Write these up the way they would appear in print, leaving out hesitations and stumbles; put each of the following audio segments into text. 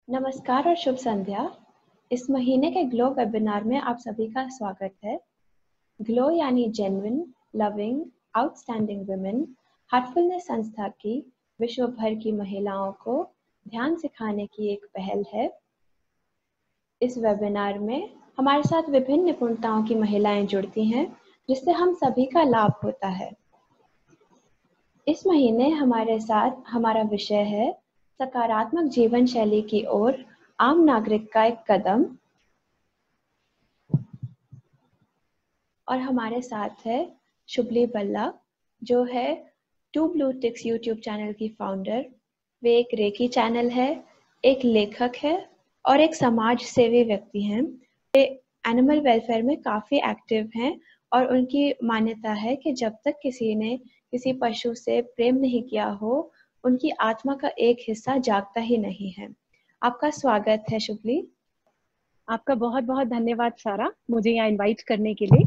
नमस्कार और शुभ संध्या। इस महीने के ग्लो वेबिनार में आप सभी का स्वागत है। ग्लो यानी genuine, loving, outstanding women Heartfulness संस्था की विश्व भर की महिलाओं को ध्यान सिखाने की एक पहल है। इस वेबिनार में हमारे साथ विभिन्न निपुणताओं की महिलाएं जुड़ती हैं, जिससे हम सभी का लाभ होता है। इस महीने हमारे साथ हमारा विषय है सकारात्मक जीवन शैली की ओर आम नागरिक का एक कदम। और हमारे साथ है शुभली बल्ला, जो है two blue ticks YouTube channel की फाउंडर। वे एक रेकी चैनल है, एक लेखक है और एक समाज सेवी व्यक्ति हैं। वे एनिमल वेलफेयर में काफ़ी एक्टिव हैं और उनकी मान्यता है कि जब तक किसी ने किसी पशु से प्रेम नहीं किया हो, उनकी आत्मा का एक हिस्सा जागता ही नहीं है। आपका स्वागत है शुभली। आपका बहुत बहुत धन्यवाद सारा, मुझे यहाँ इनवाइट करने के लिए।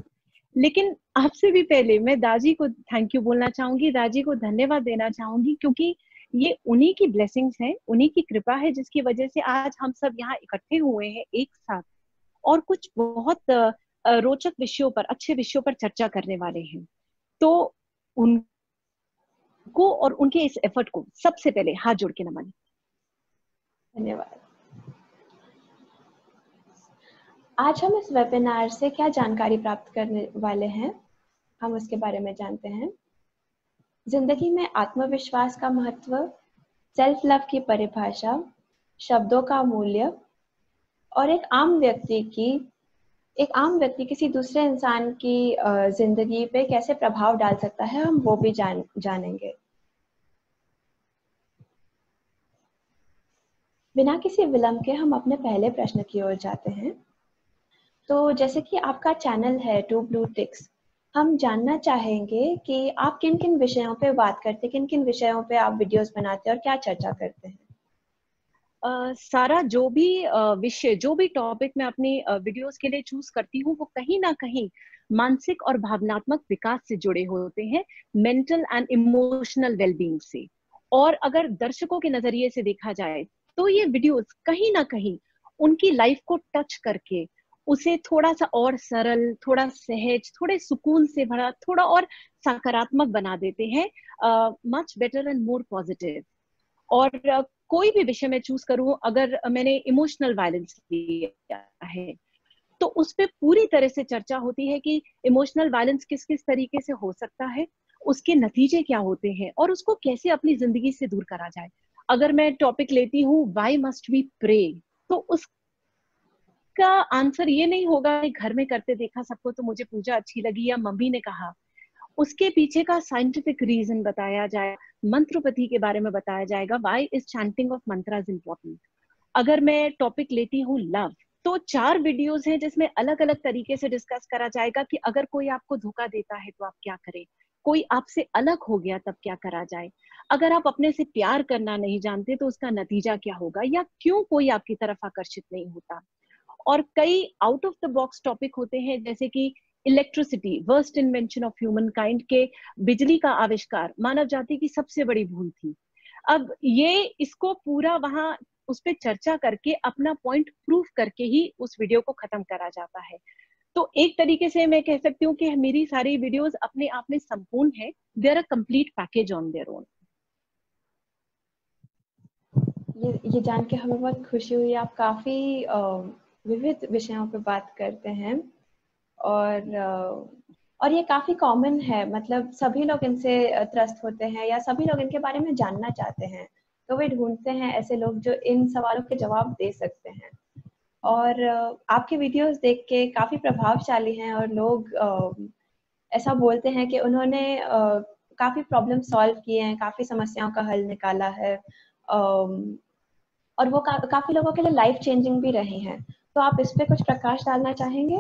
लेकिन आपसे भी पहले मैं दाजी को थैंक यू बोलना चाहूंगी, दाजी को धन्यवाद देना चाहूंगी, क्योंकि ये उन्हीं की ब्लेसिंग्स हैं, उन्हीं की कृपा है, जिसकी वजह से आज हम सब यहाँ इकट्ठे हुए हैं एक साथ और कुछ बहुत रोचक विषयों पर, अच्छे विषयों पर चर्चा करने वाले हैं। तो उनको और उनके इस एफर्ट को सबसे पहले हाथ जोड़ के नमन। धन्यवाद। आज हम इस वेबिनार से क्या जानकारी प्राप्त करने वाले हैं, हम उसके बारे में जानते हैं। जिंदगी में आत्मविश्वास का महत्व, सेल्फ लव की परिभाषा, शब्दों का मूल्य और एक आम व्यक्ति किसी दूसरे इंसान की जिंदगी पे कैसे प्रभाव डाल सकता है, हम वो भी जानेंगे। बिना किसी विलंब के हम अपने पहले प्रश्न की ओर जाते हैं। तो जैसे कि आपका चैनल है टू ब्लू टिक्स, हम जानना चाहेंगे कि आप किन किन विषयों पे बात करते हैं, किन किन विषयों पे आप वीडियोस बनाते हैं और क्या चर्चा करते हैं। सारा जो भी विषय, जो भी टॉपिक मैं अपनी वीडियोस के लिए चूज करती हूँ, वो कहीं ना कहीं मानसिक और भावनात्मक विकास से जुड़े होते हैं, मेंटल एंड इमोशनल वेलबींग से। और अगर दर्शकों के नजरिए से देखा जाए तो ये वीडियोस कहीं ना कहीं उनकी लाइफ को टच करके उसे थोड़ा सा और सरल, थोड़ा सहज, थोड़े सुकून से भरा, थोड़ा और सकारात्मक बना देते हैं, much better and more positive. और कोई भी विषय मैं चूज करूं, अगर मैंने इमोशनल वायलेंस लिया है तो उस पर पूरी तरह से चर्चा होती है कि इमोशनल वायलेंस किस किस तरीके से हो सकता है, उसके नतीजे क्या होते हैं और उसको कैसे अपनी जिंदगी से दूर करा जाए। अगर मैं टॉपिक लेती हूँ व्हाई मस्ट वी प्रे, तो उसका आंसर ये नहीं होगा कि घर में करते देखा सबको तो मुझे पूजा अच्छी लगी या मम्मी ने कहा। उसके पीछे का साइंटिफिक रीजन बताया जाए, मंत्रपति के बारे में बताया जाएगा, why is chanting of mantras important. अगर मैं टॉपिक लेती हूँ लव, तो 4 वीडियोस हैं जिसमें अलग अलग तरीके से डिस्कस करा जाएगा कि अगर कोई आपको धोखा देता है तो आप क्या करें, कोई आपसे अलग हो गया तब क्या करा जाए, अगर आप अपने से प्यार करना नहीं जानते तो उसका नतीजा क्या होगा, या क्यों कोई आपकी तरफ आकर्षित नहीं होता। और कई out of the box topic होते हैं, जैसे कि electricity, worst invention of human kind, के बिजली का आविष्कार मानव जाति की सबसे बड़ी भूल थी। अब ये इसको पूरा वहां उस पर चर्चा करके अपना पॉइंट प्रूव करके ही उस वीडियो को खत्म करा जाता है। तो एक तरीके से मैं कह सकती हूँ कि मेरी सारी वीडियोस अपने आप में संपूर्ण है, they are a complete package on their own. ये जान के हमें बहुत खुशी हुई। आप काफी विविध विषयों पे बात करते हैं और ये काफी कॉमन है, मतलब सभी लोग इनसे त्रस्त होते हैं या सभी लोग इनके बारे में जानना चाहते हैं, तो वे ढूंढते हैं ऐसे लोग जो इन सवालों के जवाब दे सकते हैं। और आपके वीडियोस देख के काफी प्रभावशाली हैं और लोग ऐसा बोलते हैं कि उन्होंने काफी प्रॉब्लम सॉल्व किए हैं, काफी समस्याओं का हल निकाला है, और वो काफी लोगों के लिए लाइफ चेंजिंग भी रही हैं। तो आप इस पे कुछ प्रकाश डालना चाहेंगे?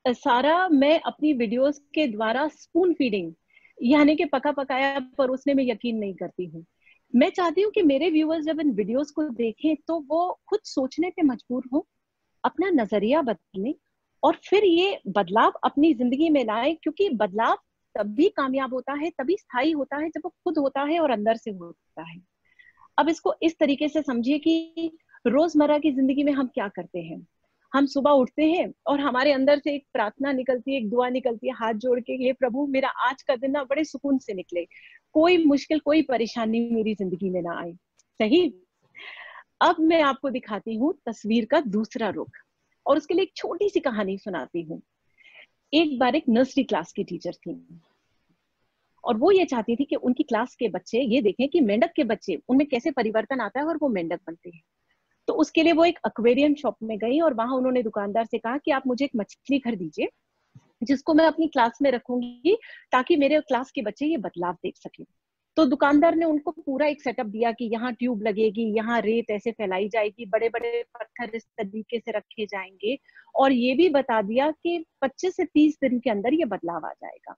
सारा, मैं अपनी वीडियोस के द्वारा स्पून फीडिंग यानी कि पका पकाया परोसने में यकीन नहीं करती हूँ। मैं चाहती हूँ कि मेरे व्यूअर्स जब इन वीडियोस को देखें तो वो खुद सोचने पे मजबूर हो, अपना नजरिया बदलने और फिर ये बदलाव अपनी जिंदगी में लाए, क्योंकि बदलाव तभी कामयाब होता है, तभी स्थायी होता है जब वो खुद होता है और अंदर से होता है। अब इसको इस तरीके से समझिए कि रोजमर्रा की जिंदगी में हम क्या करते हैं। हम सुबह उठते हैं और हमारे अंदर से एक प्रार्थना निकलती है, एक दुआ निकलती है हाथ जोड़ के, हे प्रभु मेरा आज का दिन ना बड़े सुकून से निकले, कोई मुश्किल कोई परेशानी मेरी जिंदगी में ना आए। सही। अब मैं आपको दिखाती हूँ तस्वीर का दूसरा रुख, और उसके लिए एक छोटी सी कहानी सुनाती हूँ। एक बार एक नर्सरी क्लास की टीचर थी, और वो ये चाहती थी कि उनकी क्लास के बच्चे ये देखें कि मेंढक के बच्चे उनमें कैसे परिवर्तन आता है और वो मेंढक बनते हैं। तो उसके लिए वो एक एक्वेरियम शॉप में गई, और वहां उन्होंने दुकानदार से कहा कि आप मुझे एक मछली घर दीजिए जिसको मैं अपनी क्लास में रखूंगी, ताकि मेरे क्लास के बच्चे ये बदलाव देख सकें। तो दुकानदार ने उनको पूरा एक सेटअप दिया कि यहाँ ट्यूब लगेगी, यहाँ रेत ऐसे फैलाई जाएगी, बड़े बड़े पत्थर इस तरीके से रखे जाएंगे, और ये भी बता दिया कि 25 से 30 दिन के अंदर ये बदलाव आ जाएगा।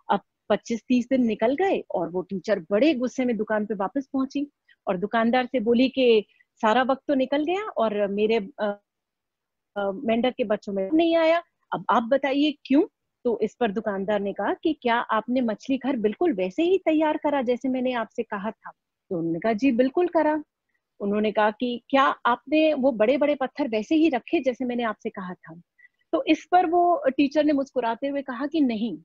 अब 25-30 दिन निकल गए और वो टीचर बड़े गुस्से में दुकान पे वापस पहुंची, और दुकानदार से बोली कि सारा वक्त तो निकल गया और मेरे मेंढक के बच्चों में नहीं आया, अब आप बताइए क्यों। तो इस पर दुकानदार ने कहा कि क्या आपने मछली घर बिल्कुल वैसे ही तैयार करा जैसे मैंने आपसे कहा था। तो उन्होंने कहा जी बिल्कुल करा। उन्होंने कहा कि क्या आपने वो बड़े बड़े पत्थर वैसे ही रखे जैसे मैंने आपसे कहा था। तो इस पर वो टीचर ने मुस्कुराते हुए कहा कि नहीं,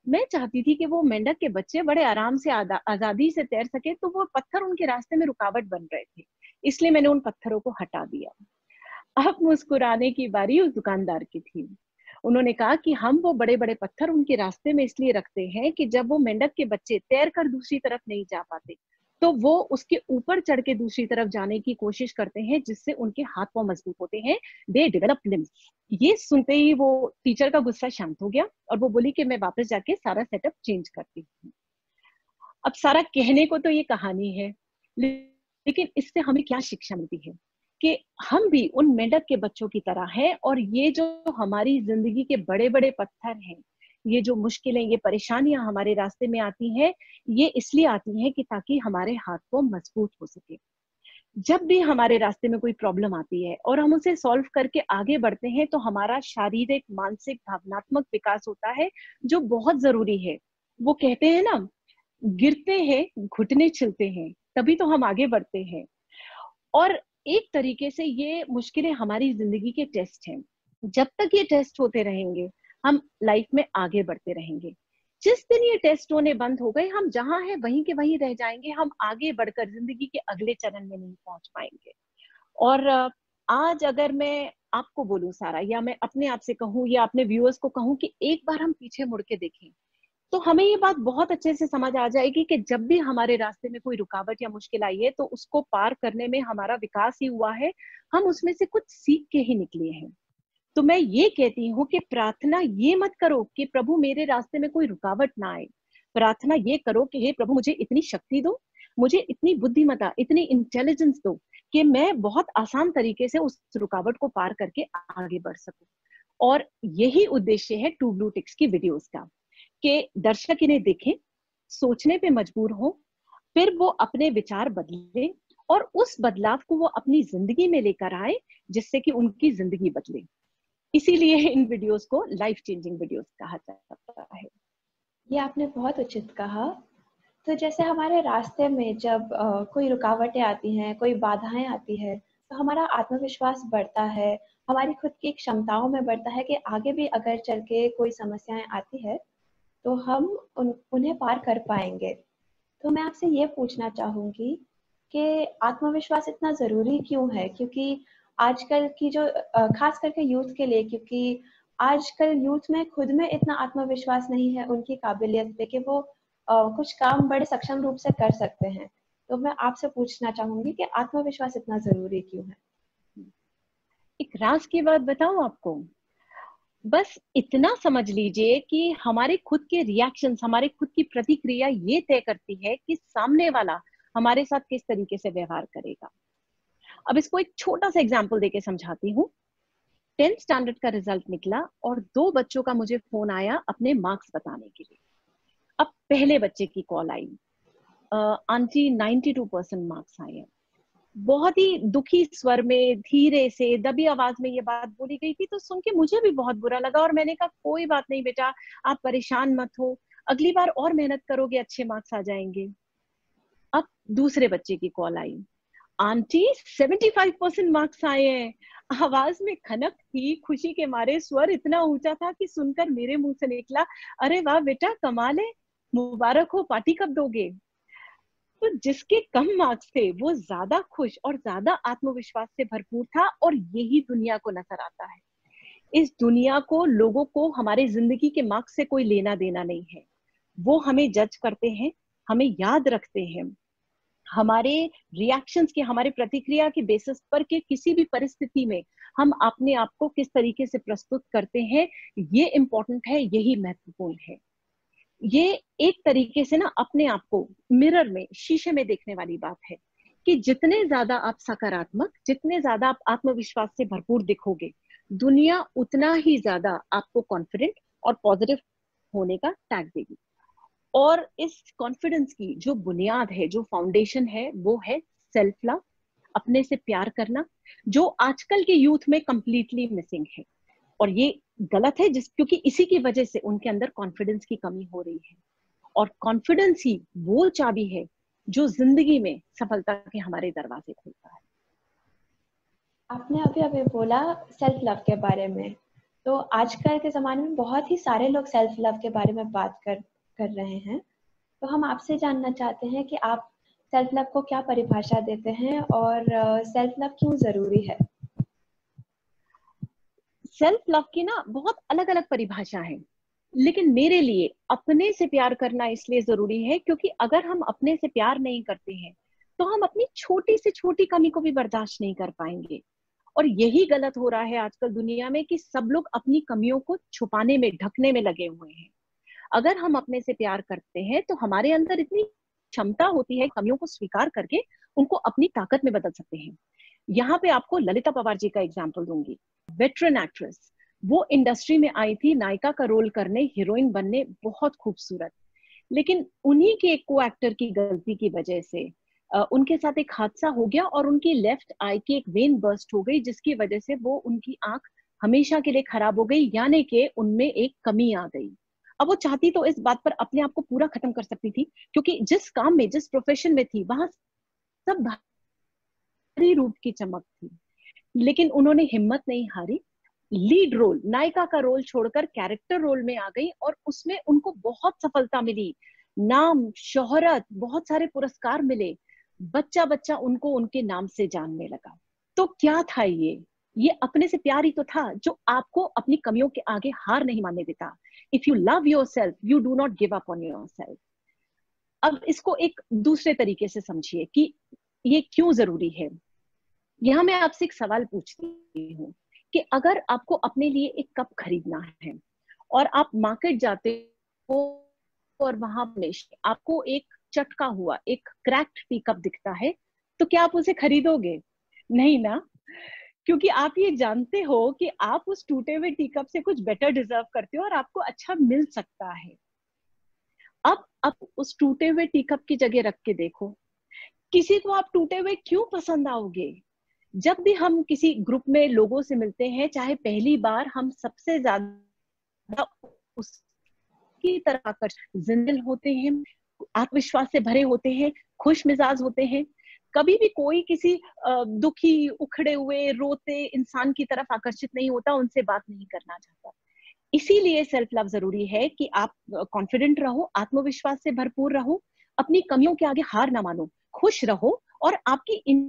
मैं चाहती थी कि वो मेंढक के बच्चे बड़े आराम से आजादी से तैर सके, तो वो पत्थर उनके रास्ते में रुकावट बन रहे थे, इसलिए मैंने उन पत्थरों को हटा दिया। अब मुस्कुराने की बारी उस दुकानदार की थी। उन्होंने कहा कि हम वो बड़े बड़े पत्थर उनके रास्ते में इसलिए रखते हैं कि जब वो मेंढक के बच्चे तैर कर दूसरी तरफ नहीं जा पाते, तो वो उसके ऊपर चढ़ के दूसरी तरफ जाने की कोशिश करते हैं, जिससे उनके हाथ पांव मजबूत होते हैं, दे डेवलप लिम्स। ये सुनते ही वो टीचर का गुस्सा शांत हो गया, और वो बोली कि मैं वापस जाके सारा सेटअप चेंज करती हूँ। अब सारा कहने को तो ये कहानी है, लेकिन इससे हमें क्या शिक्षा मिलती है कि हम भी उन मेंढक के बच्चों की तरह हैं, और ये जो हमारी जिंदगी के बड़े बड़े पत्थर हैं, ये जो मुश्किलें, ये परेशानियां हमारे रास्ते में आती हैं, ये इसलिए आती हैं कि ताकि हमारे हाथ को मजबूत हो सके। जब भी हमारे रास्ते में कोई प्रॉब्लम आती है और हम उसे सॉल्व करके आगे बढ़ते हैं, तो हमारा शारीरिक, मानसिक, भावनात्मक विकास होता है, जो बहुत जरूरी है। वो कहते हैं ना, गिरते हैं, घुटने छिलते हैं, तभी तो हम आगे बढ़ते हैं। और एक तरीके से ये मुश्किलें हमारी जिंदगी के टेस्ट हैं। जब तक ये टेस्ट होते रहेंगे, हम लाइफ में आगे बढ़ते रहेंगे। जिस दिन ये टेस्ट होने बंद हो गए, हम जहां हैं वहीं के वहीं रह जाएंगे, हम आगे बढ़कर जिंदगी के अगले चरण में नहीं पहुंच पाएंगे। और आज अगर मैं आपको बोलूं सारा, या मैं अपने आप से कहूं या अपने व्यूअर्स को कहूं कि एक बार हम पीछे मुड़ के देखें, तो हमें ये बात बहुत अच्छे से समझ आ जाएगी कि जब भी हमारे रास्ते में कोई रुकावट या मुश्किल आई है, तो उसको पार करने में हमारा विकास ही हुआ है, हम उसमें से कुछ सीख के ही निकले हैं। तो मैं ये कहती हूँ कि प्रार्थना ये मत करो कि प्रभु मेरे रास्ते में कोई रुकावट ना आए। प्रार्थना ये करो कि हे प्रभु मुझे इतनी शक्ति दो, मुझे इतनी बुद्धिमत्ता, इतनी इंटेलिजेंस दो कि मैं बहुत आसान तरीके से उस रुकावट को पार करके आगे बढ़ सकूं। और यही उद्देश्य है टू ब्लू टिक्स की वीडियोस का, कि दर्शक इन्हें देखें, सोचने पे मजबूर हो, फिर वो अपने विचार बदले और उस बदलाव को वो अपनी जिंदगी में लेकर आए, जिससे कि उनकी जिंदगी बदले। इसीलिए इन वीडियोस को लाइफ चेंजिंग वीडियोस कहा जाता है। ये आपने बहुत उचित कहा। तो जैसे हमारे रास्ते में जब कोई रुकावटें आती हैं, कोई बाधाएं आती है, तो हमारा आत्मविश्वास बढ़ता है, हमारी खुद की क्षमताओं में बढ़ता है कि आगे भी अगर चल के कोई समस्याएं आती है तो हम उन्हें पार कर पाएंगे। तो मैं आपसे ये पूछना चाहूंगी कि आत्मविश्वास इतना ज़रूरी क्यों है? क्योंकि आजकल की जो खास करके यूथ के लिए, क्योंकि आजकल यूथ में खुद में इतना आत्मविश्वास नहीं है उनकी काबिलियत पे कि वो कुछ काम बड़े सक्षम रूप से कर सकते हैं। तो मैं आपसे पूछना चाहूंगी कि आत्मविश्वास इतना ज़रूरी क्यों है? एक राज की बात बताऊं आपको, बस इतना समझ लीजिए कि हमारे खुद के रिएक्शंस, हमारे खुद की प्रतिक्रिया ये तय करती है कि सामने वाला हमारे साथ किस तरीके से व्यवहार करेगा। अब इसको एक छोटा सा एग्जांपल देके समझाती हूँ। 10th स्टैंडर्ड का रिजल्ट निकला और 2 बच्चों का मुझे फोन आया अपने मार्क्स बताने के लिए। अब पहले बच्चे की कॉल आई, आंटी 92% मार्क्स आए हैं। बहुत ही दुखी स्वर में, धीरे से, दबी आवाज में ये बात बोली गई थी, तो सुन के मुझे भी बहुत बुरा लगा, और मैंने कहा कोई बात नहीं बेटा, आप परेशान मत हो, अगली बार और मेहनत करोगे अच्छे मार्क्स आ जाएंगे। अब दूसरे बच्चे की कॉल आई, आंटी 75% मार्क्स आए हैं। आवाज में खनक थी, खुशी के मारे स्वर इतना ऊंचा था कि सुनकर मेरे मुंह से निकला, अरे वाह बेटा कमाल है, मुबारक हो, पार्टी कब दोगे। तो जिसके कम मार्क्स थे वो ज्यादा खुश और ज्यादा आत्मविश्वास से भरपूर था, और यही दुनिया को नजर आता है। इस दुनिया को, लोगों को हमारे जिंदगी के मार्क्स से कोई लेना देना नहीं है। वो हमें जज करते हैं, हमें याद रखते हैं, हमारे रिएक्शंस के, हमारे प्रतिक्रिया के बेसिस पर के किसी भी परिस्थिति में हम अपने आप को किस तरीके से प्रस्तुत करते हैं, ये इम्पोर्टेंट है, यही महत्वपूर्ण है। ये एक तरीके से ना अपने आप को मिरर में, शीशे में देखने वाली बात है कि जितने ज्यादा आप सकारात्मक, जितने ज्यादा आप आत्मविश्वास से भरपूर दिखोगे, दुनिया उतना ही ज्यादा आपको कॉन्फिडेंट और पॉजिटिव होने का टैग देगी। और इस कॉन्फिडेंस की जो बुनियाद है, जो फाउंडेशन है, वो है सेल्फ लव, अपने से प्यार करना, जो आजकल के यूथ में कंप्लीटली मिसिंग है। और ये गलत है, क्योंकि इसी की वजह से उनके अंदर कॉन्फिडेंस की कमी हो रही है। और कॉन्फिडेंस ही वो चाबी है जो जिंदगी में सफलता के हमारे दरवाजे खोलता है। आपने अभी अभी बोला सेल्फ लव के बारे में, तो आजकल के ज़माने में बहुत ही सारे लोग सेल्फ लव के बारे में बात कर रहे हैं। तो हम आपसे जानना चाहते हैं कि आप सेल्फ लव को क्या परिभाषा देते हैं और सेल्फ लव क्यों ज़रूरी है? सेल्फ लव की ना बहुत अलग अलग परिभाषा है, लेकिन मेरे लिए अपने से प्यार करना इसलिए जरूरी है क्योंकि अगर हम अपने से प्यार नहीं करते हैं तो हम अपनी छोटी से छोटी कमी को भी बर्दाश्त नहीं कर पाएंगे। और यही गलत हो रहा है आजकल दुनिया में कि सब लोग अपनी कमियों को छुपाने में, ढकने में लगे हुए हैं। अगर हम अपने से प्यार करते हैं तो हमारे अंदर इतनी क्षमता होती है, कमियों को स्वीकार करके उनको अपनी ताकत में बदल सकते हैं। यहाँ पे आपको ललिता पवार जी का एग्जाम्पल दूंगी। वेटरन एक्ट्रेस, वो इंडस्ट्री में आई थी नायिका का रोल करने, हीरोइन बनने, बहुत खूबसूरत। लेकिन उन्हीं के एक को एक्टर की गलती की वजह से उनके साथ एक हादसा हो गया और उनकी लेफ्ट आई की एक वेन बर्स्ट हो गई, जिसकी वजह से वो, उनकी आंख हमेशा के लिए खराब हो गई, यानी कि उनमें एक कमी आ गई। अब वो चाहती तो इस बात पर अपने आप को पूरा खत्म कर सकती थी, क्योंकि जिस काम में, जिस प्रोफेशन में थी, वहां सब भारी रूप की चमक थी। लेकिन उन्होंने हिम्मत नहीं हारी, लीड रोल, नायिका का रोल छोड़कर कैरेक्टर रोल में आ गई और उसमें उनको बहुत सफलता मिली, नाम, शोहरत, बहुत सारे पुरस्कार मिले। बच्चा बच्चा उनको उनके नाम से जानने लगा। तो क्या था ये अपने से प्यार ही तो था जो आपको अपनी कमियों के आगे हार नहीं मानने देता। If you love your self, you do not give up on your self. अब इसको एक दूसरे तरीके से समझिए कि ये क्यों जरूरी है। यहाँ मैं आपसे एक सवाल पूछती हूँ कि अगर आपको अपने लिए एक कप खरीदना है और आप मार्केट जाते हो और वहां आपको एक चटका हुआ, एक क्रैक्ड टी कप दिखता है, तो क्या आप उसे खरीदोगे? नहीं ना, क्योंकि आप ये जानते हो कि आप उस टूटे हुए टी कप से कुछ बेटर डिजर्व करते हो और आपको अच्छा मिल सकता है। अब उस टूटे हुए टी कप की जगह रख के देखो, किसी को आप टूटे हुए क्यों पसंद आओगे? जब भी हम किसी ग्रुप में लोगों से मिलते हैं, चाहे पहली बार, हम सबसे ज्यादा उसकी तरह आकर्षित, जिंदल होते हैं, आत्मविश्वास से भरे होते हैं, खुश मिजाज होते हैं। कभी भी कोई किसी दुखी, उखड़े हुए, रोते इंसान की तरफ आकर्षित नहीं होता, उनसे बात नहीं करना चाहता। इसीलिए सेल्फ लव जरूरी है कि आप कॉन्फिडेंट रहो, आत्मविश्वास से भरपूर रहो, अपनी कमियों के आगे हार ना मानो, खुश रहो, और आपकी इन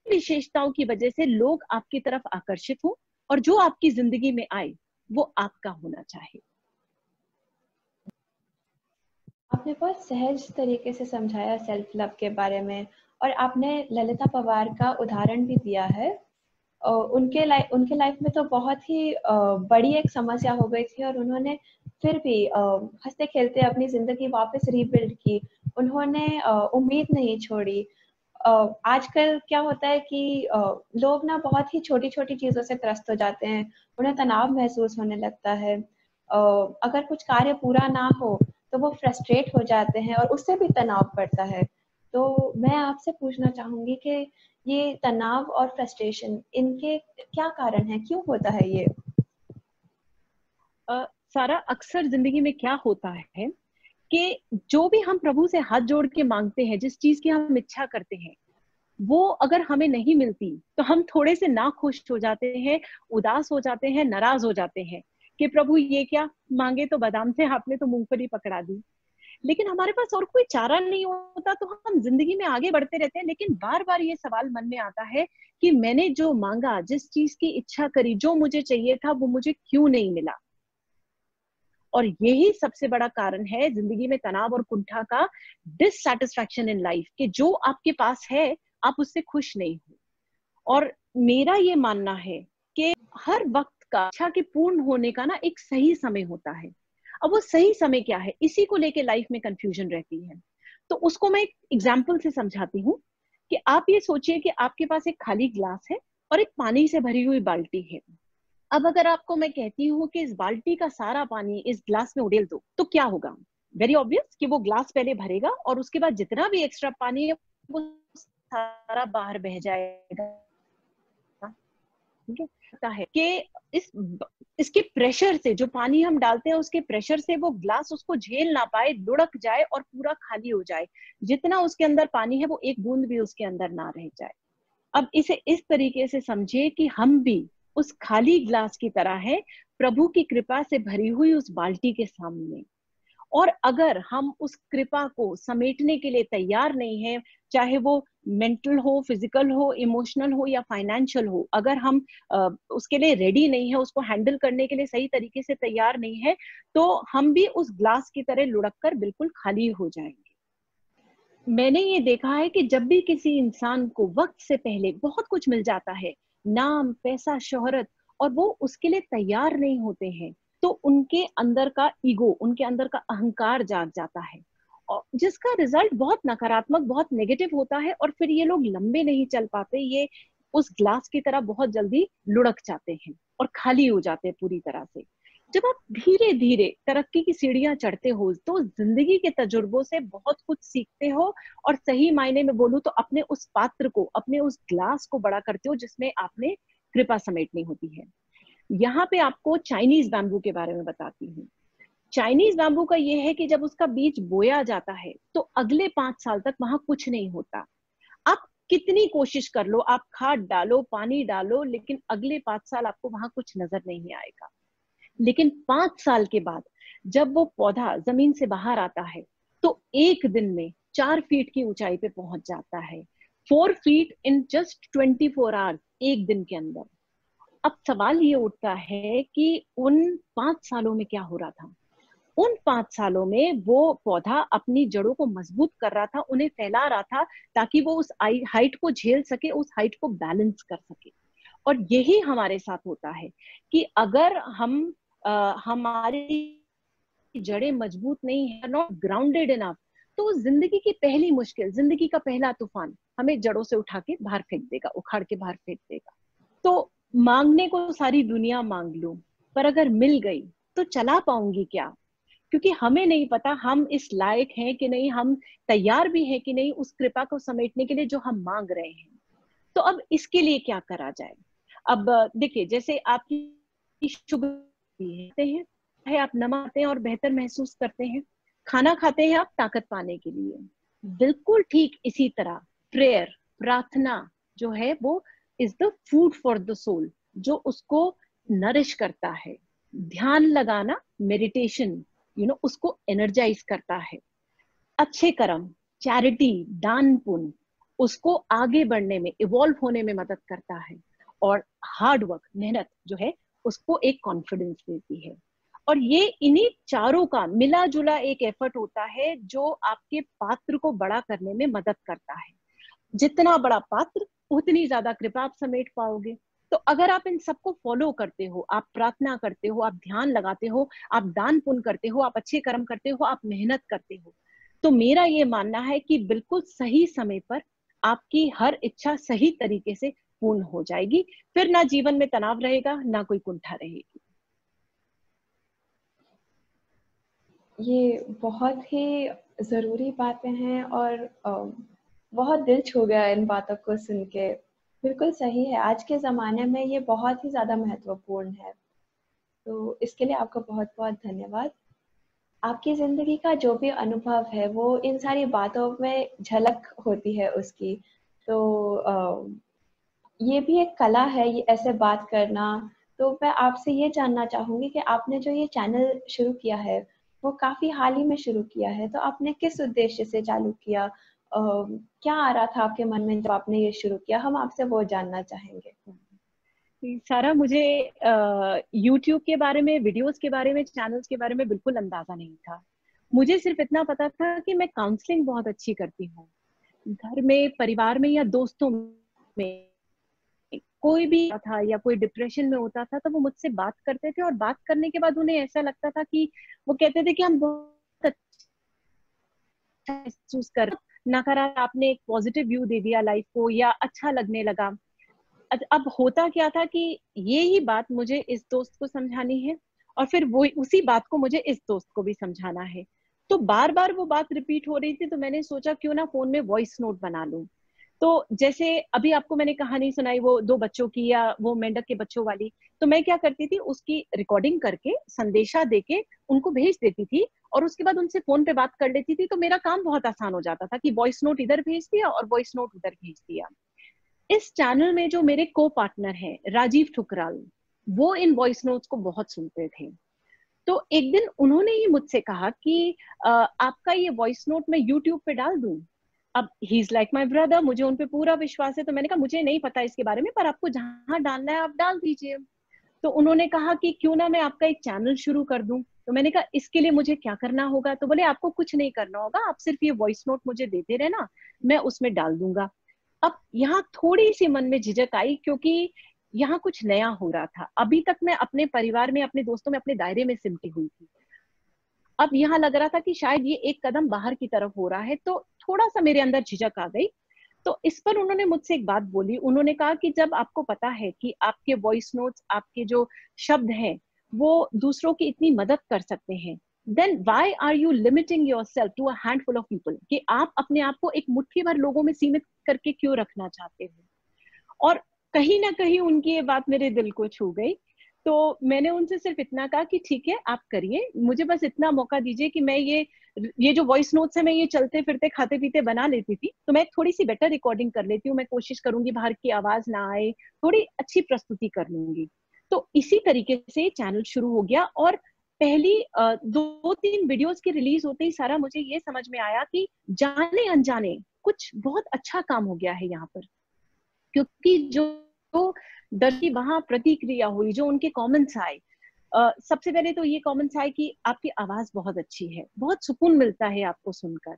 विशेषताओं की वजह से लोग आपकी तरफ आकर्षित हो और जो आपकी जिंदगी में आए वो आपका होना चाहिए। आपने बहुत सहज तरीके से समझाया सेल्फ लव के बारे में, और आपने ललिता पवार का उदाहरण भी दिया है। उनके लाइफ में तो बहुत ही बड़ी एक समस्या हो गई थी और उन्होंने फिर भी हंसते खेलते अपनी जिंदगी वापस रीबिल्ड की। उन्होंने उम्मीद नहीं छोड़ी। आजकल क्या होता है कि लोग ना बहुत ही छोटी छोटी चीजों से त्रस्त हो जाते हैं, उन्हें तनाव महसूस होने लगता है। अगर कुछ कार्य पूरा ना हो तो वो फ्रस्ट्रेट हो जाते हैं और उससे भी तनाव बढ़ता है। तो मैं आपसे पूछना चाहूंगी कि ये तनाव और फ्रस्ट्रेशन, इनके क्या कारण है, क्यों होता है ये? सारा अक्सर जिंदगी में क्या होता है कि जो भी हम प्रभु से हाथ जोड़ के मांगते हैं, जिस चीज की हम इच्छा करते हैं, वो अगर हमें नहीं मिलती तो हम थोड़े से ना खुश हो जाते हैं, उदास हो जाते हैं, नाराज हो जाते हैं कि प्रभु ये क्या मांगे तो बादाम थे, आपने तो मूंगफली पकड़ा दी। लेकिन हमारे पास और कोई चारा नहीं होता तो हम जिंदगी में आगे बढ़ते रहते हैं, लेकिन बार बार ये सवाल मन में आता है कि मैंने जो मांगा, जिस चीज की इच्छा करी, जो मुझे चाहिए था, वो मुझे क्यों नहीं मिला। और यही सबसे बड़ा कारण है जिंदगी में तनाव और कुंठा का, डिससैटिस्फैक्शन इन लाइफ, कि जो आपके पास है आप उससे खुश नहीं हो। और मेरा ये मानना है कि हर वक्त का इच्छा के पूर्ण होने का ना एक सही समय होता है। अब वो सही समय क्या है, इसी को लेके लाइफ में कंफ्यूजन रहती है। तो उसको मैं एक एग्जाम्पल से समझाती हूँ कि आप ये सोचिए कि आपके पास एक खाली ग्लास है और एक पानी से भरी हुई बाल्टी है। अब अगर आपको मैं कहती हूँ कि इस बाल्टी का सारा पानी इस ग्लास में उड़ेल दो, तो क्या होगा? वेरी ऑब्वियस कि वो ग्लास पहले भरेगा और उसके बाद जितना भी एक्स्ट्रा पानी है वो सारा बाहर बह जाएगा। ठीक है, पता है कि इसके प्रेशर से, जो पानी हम डालते हैं उसके प्रेशर से वो ग्लास उसको झेल ना पाए, लुढ़क जाए और पूरा खाली हो जाए। जितना उसके अंदर पानी है वो एक बूंद भी उसके अंदर ना रह जाए। अब इसे इस तरीके से समझिए कि हम भी उस खाली ग्लास की तरह है, प्रभु की कृपा से भरी हुई उस बाल्टी के सामने। और अगर हम उस कृपा को समेटने के लिए तैयार नहीं है, चाहे वो मेंटल हो, फिजिकल हो, इमोशनल हो या फाइनेंशियल हो, अगर हम उसके लिए रेडी नहीं है, उसको हैंडल करने के लिए सही तरीके से तैयार नहीं है, तो हम भी उस ग्लास की तरह लुढ़क कर बिल्कुल खाली हो जाएंगे। मैंने ये देखा है कि जब भी किसी इंसान को वक्त से पहले बहुत कुछ मिल जाता है, नाम, पैसा, शोहरत, और वो उसके लिए तैयार नहीं होते हैं, तो उनके अंदर का ईगो, उनके अंदर का अहंकार जाग जाता है, और जिसका रिजल्ट बहुत नकारात्मक, बहुत नेगेटिव होता है। और फिर ये लोग लंबे नहीं चल पाते, ये उस ग्लास की तरह बहुत जल्दी लुढ़क जाते हैं और खाली हो जाते हैं पूरी तरह से। जब आप धीरे धीरे तरक्की की सीढ़ियां चढ़ते हो तो जिंदगी के तजुर्बों से बहुत कुछ सीखते हो, और सही मायने में बोलूं तो अपने उस पात्र को, अपने उस ग्लास को बड़ा करते हो जिसमें आपने कृपा समेटनी होती है। यहाँ पे आपको चाइनीज बैम्बू के बारे में बताती हूँ। चाइनीज बैम्बू का ये है कि जब उसका बीज बोया जाता है तो अगले 5 साल तक वहां कुछ नहीं होता। आप कितनी कोशिश कर लो, आप खाद डालो, पानी डालो, लेकिन अगले 5 साल आपको वहां कुछ नजर नहीं आएगा। लेकिन 5 साल के बाद जब वो पौधा जमीन से बाहर आता है तो एक दिन में 4 फीट की ऊंचाई पे पहुंच जाता है। 4 फीट इन जस्ट 24 आवर्स, एक दिन के अंदर। अब सवाल ये उठता है कि उन 5 सालों में क्या हो रहा था? उन 5 सालों में वो पौधा अपनी जड़ों को मजबूत कर रहा था, उन्हें फैला रहा था, ताकि वो उस हाइट को झेल सके, उस हाइट को बैलेंस कर सके। और यही हमारे साथ होता है कि अगर हमारी जड़ें मजबूत नहीं है, नॉट ग्राउंडेड इनफ, तो जिंदगी की पहली मुश्किल, जिंदगी का पहला तूफान हमें जड़ों से उठा के बाहर फेंक देगा, उखाड़ के बाहर फेंक देगा। तो मांगने को सारी दुनिया मांग लूं, पर अगर मिल गई तो चला पाऊंगी क्या? क्योंकि हमें नहीं पता हम इस लायक हैं कि नहीं, हम तैयार भी हैं कि नहीं उस कृपा को समेटने के लिए जो हम मांग रहे हैं। तो अब इसके लिए क्या करा जाए? अब देखिए, जैसे आपकी शुभ है, आप नमाते हैं और बेहतर महसूस करते हैं, खाना खाते हैं आप ताकत पाने के लिए, बिल्कुल ठीक इसी तरह प्रेयर, प्रार्थना जो है वो is the food for the soul, जो उसको नरिश करता है। ध्यान लगाना, मेडिटेशन, उसको एनर्जाइज करता है। अच्छे कर्म, चैरिटी, दान पुण्य, उसको आगे बढ़ने में, इवॉल्व होने में मदद करता है। और हार्ड वर्क, मेहनत जो है, उसको एक कॉन्फिडेंस देती है। और ये इन्हीं चारों का मिला जुला एक एफर्ट होता है जो आपके पात्र को बड़ा करने में मदद करता है। जितना बड़ा पात्र उतनी ज्यादा कृपा आप समेट पाओगे। तो अगर आप इन सबको फॉलो करते हो, आप प्रार्थना करते हो, आप ध्यान लगाते हो, आप दान पुण्य करते हो, आप अच्छे कर्म करते हो, आप मेहनत करते हो, तो मेरा ये मानना है कि बिल्कुल सही समय पर आपकी हर इच्छा सही तरीके से पूर्ण हो जाएगी। फिर ना जीवन में तनाव रहेगा, ना कोई कुंठा रहेगी। ये बहुत ही ज़रूरी बातें हैं और बहुत दिल छू गया इन बातों को सुन के। बिल्कुल सही है, आज के ज़माने में ये बहुत ही ज़्यादा महत्वपूर्ण है। तो इसके लिए आपका बहुत-बहुत धन्यवाद। आपकी ज़िंदगी का जो भी अनुभव है वो इन सारी बातों में झलक होती है उसकी। तो ये भी एक कला है, ये ऐसे बात करना। तो मैं आपसे ये जानना चाहूँगी कि आपने जो ये चैनल शुरू किया है, वो काफ़ी हाल ही में शुरू किया है, तो आपने किस उद्देश्य से चालू किया? क्या आ रहा था आपके मन में जब आपने ये शुरू किया? हम आपसे वो जानना चाहेंगे। सारा, मुझे यूट्यूब के बारे में, वीडियोस के बारे में, चैनल्स के बारे में बिल्कुल अंदाजा नहीं था। मुझे सिर्फ इतना पता था कि मैं काउंसलिंग बहुत अच्छी करती हूँ। घर में, परिवार में या दोस्तों में कोई भी था या कोई डिप्रेशन में होता था तो वो मुझसे बात करते थे, और बात करने के बाद उन्हें ऐसा लगता था कि वो कहते थे कि हम बहुत अच्छा महसूस कर, नकारात्मक आपने एक पॉजिटिव व्यू दे दिया लाइफ को, या अच्छा लगने लगा। अब होता क्या था कि ये ही बात मुझे इस दोस्त को समझानी है, और फिर वो उसी बात को मुझे इस दोस्त को भी समझाना है। तो बार बार वो बात रिपीट हो रही थी, तो मैंने सोचा क्यों ना फोन में वॉइस नोट बना लूं। तो जैसे अभी आपको मैंने कहानी सुनाई वो 2 बच्चों की, या वो मेंढक के बच्चों वाली, तो मैं क्या करती थी, उसकी रिकॉर्डिंग करके संदेशा देके उनको भेज देती थी, और उसके बाद उनसे फोन पे बात कर लेती थी। तो मेरा काम बहुत आसान हो जाता था कि वॉइस नोट इधर भेज दिया और वॉइस नोट उधर भेज दिया। इस चैनल में जो मेरे को पार्टनर हैं राजीव ठुकराल, वो इन वॉइस नोट्स को बहुत सुनते थे। तो एक दिन उन्होंने ही मुझसे कहा कि आपका ये वॉइस नोट मैं यूट्यूब पे डाल दूं। अब he is like my brother, मुझे उन पे पूरा विश्वास है। तो मैंने कहा मुझे नहीं पता इसके बारे में, पर आपको जहां डालना है आप डाल दीजिए। तो उन्होंने कहा कि क्यों ना मैं आपका एक चैनल शुरू कर दूं। तो मैंने कहा इसके लिए मुझे क्या करना होगा? तो बोले आपको कुछ नहीं करना होगा, आप सिर्फ ये वॉइस नोट मुझे देते रहना, मैं उसमें डाल दूंगा। अब यहाँ थोड़ी सी मन में झिझक आई, क्योंकि यहाँ कुछ नया हो रहा था। अभी तक मैं अपने परिवार में, अपने दोस्तों में, अपने दायरे में सिमटी हुई थी। अब यहाँ लग रहा था कि शायद ये एक कदम बाहर की तरफ हो रहा है, तो थोड़ा सा मेरे अंदर झिझक आ गई। तो इस पर उन्होंने मुझसे एक बात बोली। उन्होंने कहा कि जब आपको पता है कि आपके वॉइस नोट्स, आपके जो शब्द हैं, वो दूसरों की इतनी मदद कर सकते हैं, then why are you limiting yourself to a handful of people, कि आप अपने आप को एक मुट्ठी भर लोगों में सीमित करके क्यों रखना चाहते हो? और कहीं ना कहीं उनकी ये बात मेरे दिल को छू गई। तो मैंने उनसे सिर्फ इतना कहा कि ठीक है आप करिए, मुझे बस इतना मौका दीजिए कि मैं ये जो वॉइस नोट्स है, मैं ये चलते फिरते खाते पीते बना लेती थी, तो मैं थोड़ी सी बेटर रिकॉर्डिंग कर लेती हूँ, मैं कोशिश करूंगी बाहर की आवाज ना आए, थोड़ी अच्छी प्रस्तुति कर लूंगी। तो इसी तरीके से चैनल शुरू हो गया। और पहली 2-3 वीडियोस की रिलीज होते ही सारा मुझे ये समझ में आया कि जाने अनजाने कुछ बहुत अच्छा काम हो गया है यहाँ पर। क्योंकि जो डर की वहां प्रतिक्रिया हुई, जो उनके कमेंट्स आए, सबसे पहले तो ये कमेंट्स आए कि आपकी आवाज बहुत अच्छी है, बहुत सुकून मिलता है आपको सुनकर।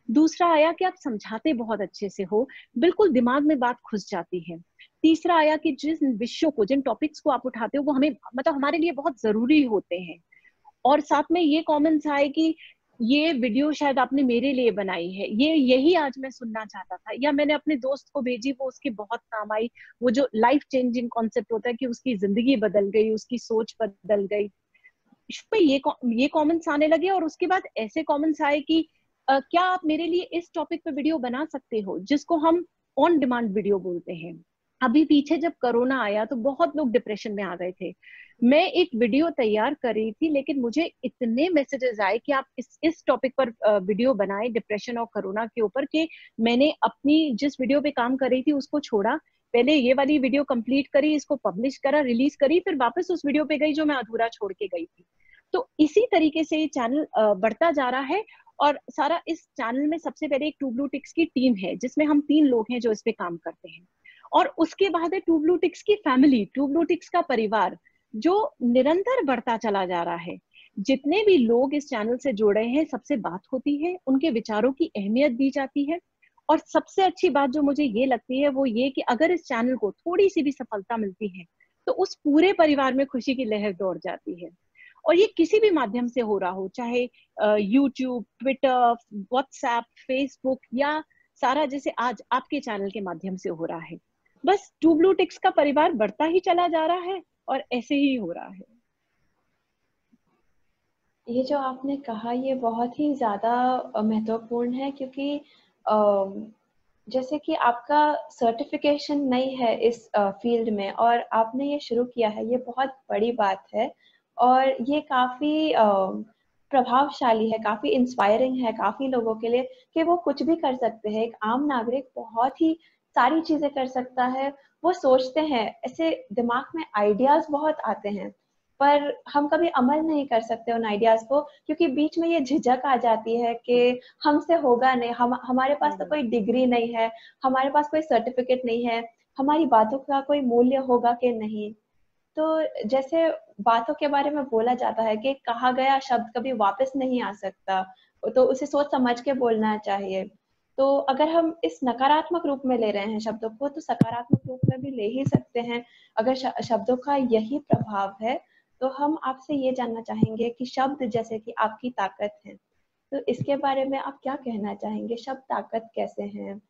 दूसरा आया कि आप समझाते बहुत अच्छे से हो, बिल्कुल दिमाग में बात घुस जाती है। तीसरा आया कि जिन विषयों को, जिन टॉपिक्स को आप उठाते हो, वो हमें, मतलब हमारे लिए बहुत जरूरी होते हैं। और साथ में ये कमेंट्स आए कि ये वीडियो शायद आपने मेरे लिए बनाई है, ये यही आज मैं सुनना चाहता था, या मैंने अपने दोस्त को भेजी, वो उसके बहुत काम आई। वो जो लाइफ चेंजिंग कॉन्सेप्ट होता है कि उसकी जिंदगी बदल गई, उसकी सोच बदल गई। इसमें ये कमेंट्स आने लगे, और उसके बाद ऐसे कमेंट्स आए कि क्या आप मेरे लिए इस टॉपिक पे वीडियो बना सकते हो, जिसको हम ऑन डिमांड वीडियो बोलते हैं। अभी पीछे जब कोरोना आया तो बहुत लोग डिप्रेशन में आ गए थे। मैं एक वीडियो तैयार कर रही थी, लेकिन मुझे इतने मैसेजेस आए कि आप इस टॉपिक पर वीडियो बनाएं, डिप्रेशन और कोरोना के ऊपर, कि मैंने अपनी जिस वीडियो पे काम कर रही थी उसको छोड़ा, पहले ये वाली वीडियो कंप्लीट करी, इसको पब्लिश करा, रिलीज करी, फिर वापस उस वीडियो पे गई जो मैं अधूरा छोड़ के गई थी। तो इसी तरीके से ये चैनल बढ़ता जा रहा है। और सारा, इस चैनल में सबसे पहले एक टू ब्लू टिक्स की टीम है, जिसमें हम 3 लोग हैं जो इस पे काम करते हैं। और उसके बाद है टू ब्लू टिक्स की फैमिली, टू ब्लू टिक्स का परिवार, जो निरंतर बढ़ता चला जा रहा है। जितने भी लोग इस चैनल से जुड़े हैं, सबसे बात होती है, उनके विचारों की अहमियत दी जाती है। और सबसे अच्छी बात जो मुझे ये लगती है वो ये कि अगर इस चैनल को थोड़ी सी भी सफलता मिलती है, तो उस पूरे परिवार में खुशी की लहर दौड़ जाती है। और ये किसी भी माध्यम से हो रहा हो, चाहे यूट्यूब, ट्विटर, व्हाट्सएप, फेसबुक, या सारा जैसे आज आपके चैनल के माध्यम से हो रहा है। बस टू ब्लू टिक्स का परिवार बढ़ता ही चला जा रहा है, और ऐसे ही हो रहा है। ये जो आपने कहा ये बहुत ही ज़्यादा महत्वपूर्ण है, क्योंकि जैसे कि आपका सर्टिफिकेशन नहीं है इस फील्ड में और आपने ये शुरू किया है, ये बहुत बड़ी बात है। और ये काफ़ी प्रभावशाली है, काफ़ी इंस्पायरिंग है काफ़ी लोगों के लिए कि वो कुछ भी कर सकते हैं। एक आम नागरिक बहुत ही सारी चीजें कर सकता है। वो सोचते हैं, ऐसे दिमाग में आइडियाज बहुत आते हैं, पर हम कभी अमल नहीं कर सकते उन आइडियाज को, क्योंकि बीच में ये झिझक आ जाती है कि हमसे होगा नहीं, हमारे पास तो कोई डिग्री नहीं है, हमारे पास कोई सर्टिफिकेट नहीं है, हमारी बातों का कोई मूल्य होगा कि नहीं। तो जैसे बातों के बारे में बोला जाता है कि कहा गया शब्द कभी वापस नहीं आ सकता, तो उसे सोच समझ के बोलना चाहिए। तो अगर हम इस नकारात्मक रूप में ले रहे हैं शब्दों को, तो सकारात्मक रूप में भी ले ही सकते हैं। अगर शब्दों का यही प्रभाव है, तो हम आपसे ये जानना चाहेंगे कि शब्द जैसे कि आपकी ताकत है, तो इसके बारे में आप क्या कहना चाहेंगे? शब्द ताकत कैसे हैं?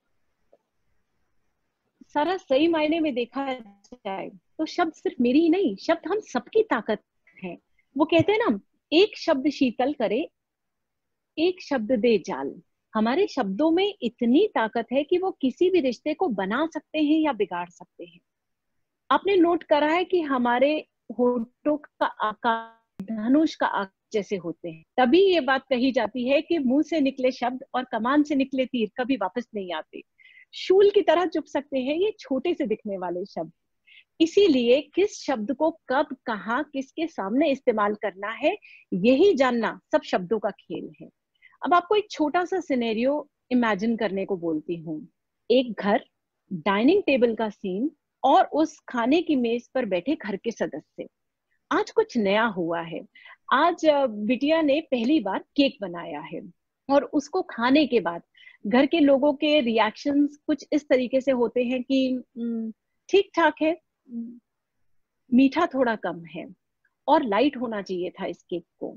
सारा सही मायने में देखा जाए तो शब्द सिर्फ मेरी ही नहीं, शब्द हम सबकी ताकत है। वो कहते हैं ना, एक शब्द शीतल करे, एक शब्द दे जाल। हमारे शब्दों में इतनी ताकत है कि वो किसी भी रिश्ते को बना सकते हैं या बिगाड़ सकते हैं। आपने नोट करा है कि हमारे होठों का आकार धनुष का आकार जैसे होते हैं, तभी ये बात कही जाती है कि मुंह से निकले शब्द और कमान से निकले तीर कभी वापस नहीं आते। शूल की तरह चुभ सकते हैं ये छोटे से दिखने वाले शब्द। इसीलिए किस शब्द को कब कहाँ किसके सामने इस्तेमाल करना है, यही जानना सब शब्दों का खेल है। अब आपको एक छोटा सा सिनेरियो इमेजिन करने को बोलती हूँ। एक घर, डाइनिंग टेबल का सीन और उस खाने की मेज पर बैठे घर के सदस्य। आज कुछ नया हुआ है। आज बिटिया ने पहली बार केक बनाया है और उसको खाने के बाद घर के लोगों के रिएक्शंस कुछ इस तरीके से होते हैं कि ठीक ठाक है, मीठा थोड़ा कम है और लाइट होना चाहिए था इस केक को।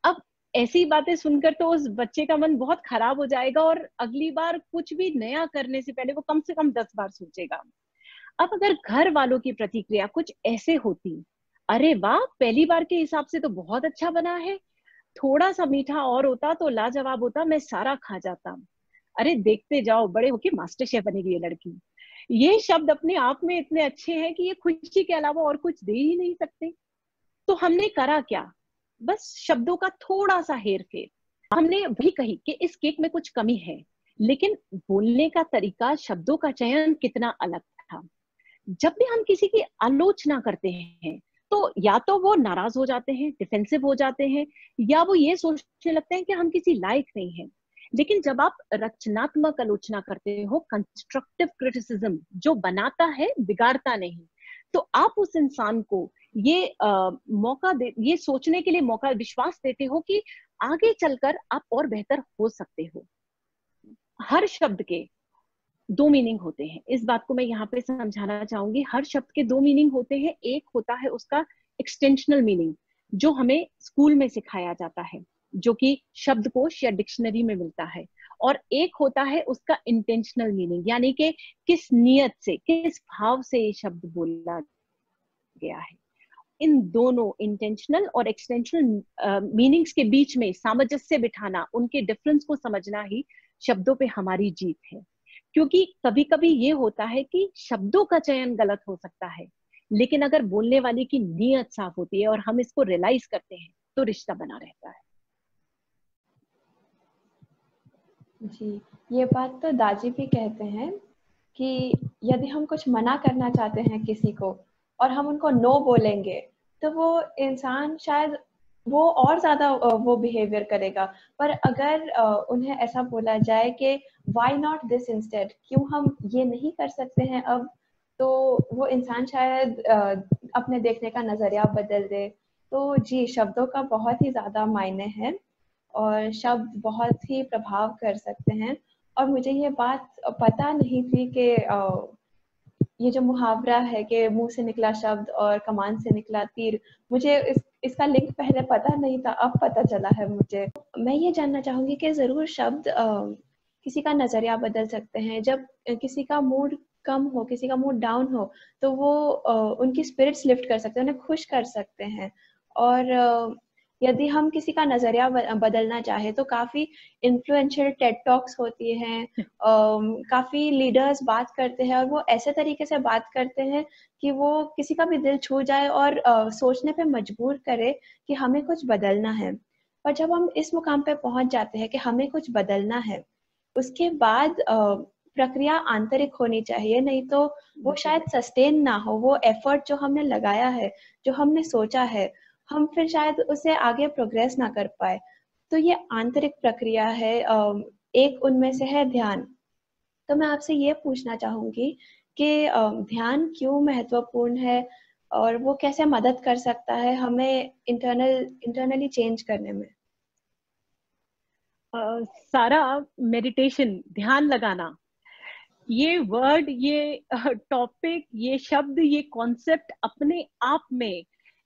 अब ऐसी बातें सुनकर तो उस बच्चे का मन बहुत खराब हो जाएगा और अगली बार कुछ भी नया करने से पहले वो कम से कम 10 बार सोचेगा। अब अगर घर वालों की प्रतिक्रिया कुछ ऐसे होती, अरे वाह, पहली बार के हिसाब से तो बहुत अच्छा बना है, थोड़ा सा मीठा और होता तो लाजवाब होता, मैं सारा खा जाता। अरे देखते जाओ, बड़े होके मास्टर शेफ बनेगी ये लड़की। ये शब्द अपने आप में इतने अच्छे हैं कि ये खुशी के अलावा और कुछ दे ही नहीं सकते। तो हमने करा क्या? बस शब्दों का थोड़ा सा हेर फेर। हमने भी कही कि इस केक में कुछ कमी है, लेकिन बोलने का तरीका, शब्दों का चयन कितना अलग था। जब भी हम किसी की आलोचना करते हैं तो या तो वो नाराज हो जाते हैं, डिफेंसिव हो जाते हैं, या वो ये सोचने लगते हैं कि हम किसी लायक नहीं हैं। लेकिन जब आप रचनात्मक आलोचना करते हो, कंस्ट्रक्टिव क्रिटिसिज्म, जो बनाता है बिगाड़ता नहीं, तो आप उस इंसान को ये मौका दे, ये सोचने के लिए मौका, विश्वास देते हो कि आगे चलकर आप और बेहतर हो सकते हो। हर शब्द के दो मीनिंग होते हैं, इस बात को मैं यहाँ पे समझाना चाहूंगी। हर शब्द के दो मीनिंग होते हैं। एक होता है उसका एक्सटेंशनल मीनिंग, जो हमें स्कूल में सिखाया जाता है, जो कि शब्दकोश या डिक्शनरी में मिलता है, और एक होता है उसका इंटेंशनल मीनिंग, यानी कि किस नियत से, किस भाव से ये शब्द बोला गया है। इन दोनों इंटेंशनल और एक्सटेंशनल मीनिंग्स के बीच में सामंजस्य बिठाना, उनके डिफरेंस को समझना ही शब्दों पे हमारी जीत है। क्योंकि कभी कभी ये होता है कि शब्दों का चयन गलत हो सकता है, लेकिन अगर बोलने वाले की नीयत साफ होती है और हम इसको रियलाइज करते हैं तो रिश्ता बना रहता है। जी, ये बात तो दादी भी कहते हैं कि यदि हम कुछ मना करना चाहते हैं किसी को और हम उनको नो बोलेंगे, तो वो इंसान शायद वो और ज़्यादा वो बिहेवियर करेगा। पर अगर उन्हें ऐसा बोला जाए कि व्हाई नॉट दिस इंस्टेड, क्यों हम ये नहीं कर सकते हैं अब, तो वो इंसान शायद अपने देखने का नज़रिया बदल दे। तो जी, शब्दों का बहुत ही ज़्यादा मायने है और शब्द बहुत ही प्रभाव कर सकते हैं। और मुझे ये बात पता नहीं थी कि ये जो मुहावरा है कि मुंह से निकला शब्द और कमान से निकला तीर, मुझे इसका लिंक पहले पता नहीं था, अब पता चला है मुझे। मैं ये जानना चाहूंगी कि जरूर शब्द किसी का नजरिया बदल सकते हैं। जब किसी का मूड कम हो, किसी का मूड डाउन हो, तो वो उनकी स्पिरिट्स लिफ्ट कर सकते हैं, उन्हें खुश कर सकते हैं। और यदि हम किसी का नजरिया बदलना चाहे तो काफी इन्फ्लुएंशियल टेड टॉक्स होती हैं, काफी लीडर्स बात करते हैं और वो ऐसे तरीके से बात करते हैं कि वो किसी का भी दिल छू जाए और सोचने पे मजबूर करे कि हमें कुछ बदलना है। पर जब हम इस मुकाम पे पहुंच जाते हैं कि हमें कुछ बदलना है, उसके बाद प्रक्रिया आंतरिक होनी चाहिए, नहीं तो वो शायद सस्टेन ना हो। वो एफर्ट जो हमने लगाया है, जो हमने सोचा है, हम फिर शायद उसे आगे प्रोग्रेस ना कर पाए। तो ये आंतरिक प्रक्रिया है। एक उनमें से है ध्यान। तो मैं आपसे ये पूछना चाहूंगी कि ध्यान क्यों महत्वपूर्ण है और वो कैसे मदद कर सकता है हमें इंटरनली चेंज करने में। सारा, मेडिटेशन, ध्यान लगाना, ये वर्ड, ये टॉपिक, ये शब्द, ये कॉन्सेप्ट अपने आप में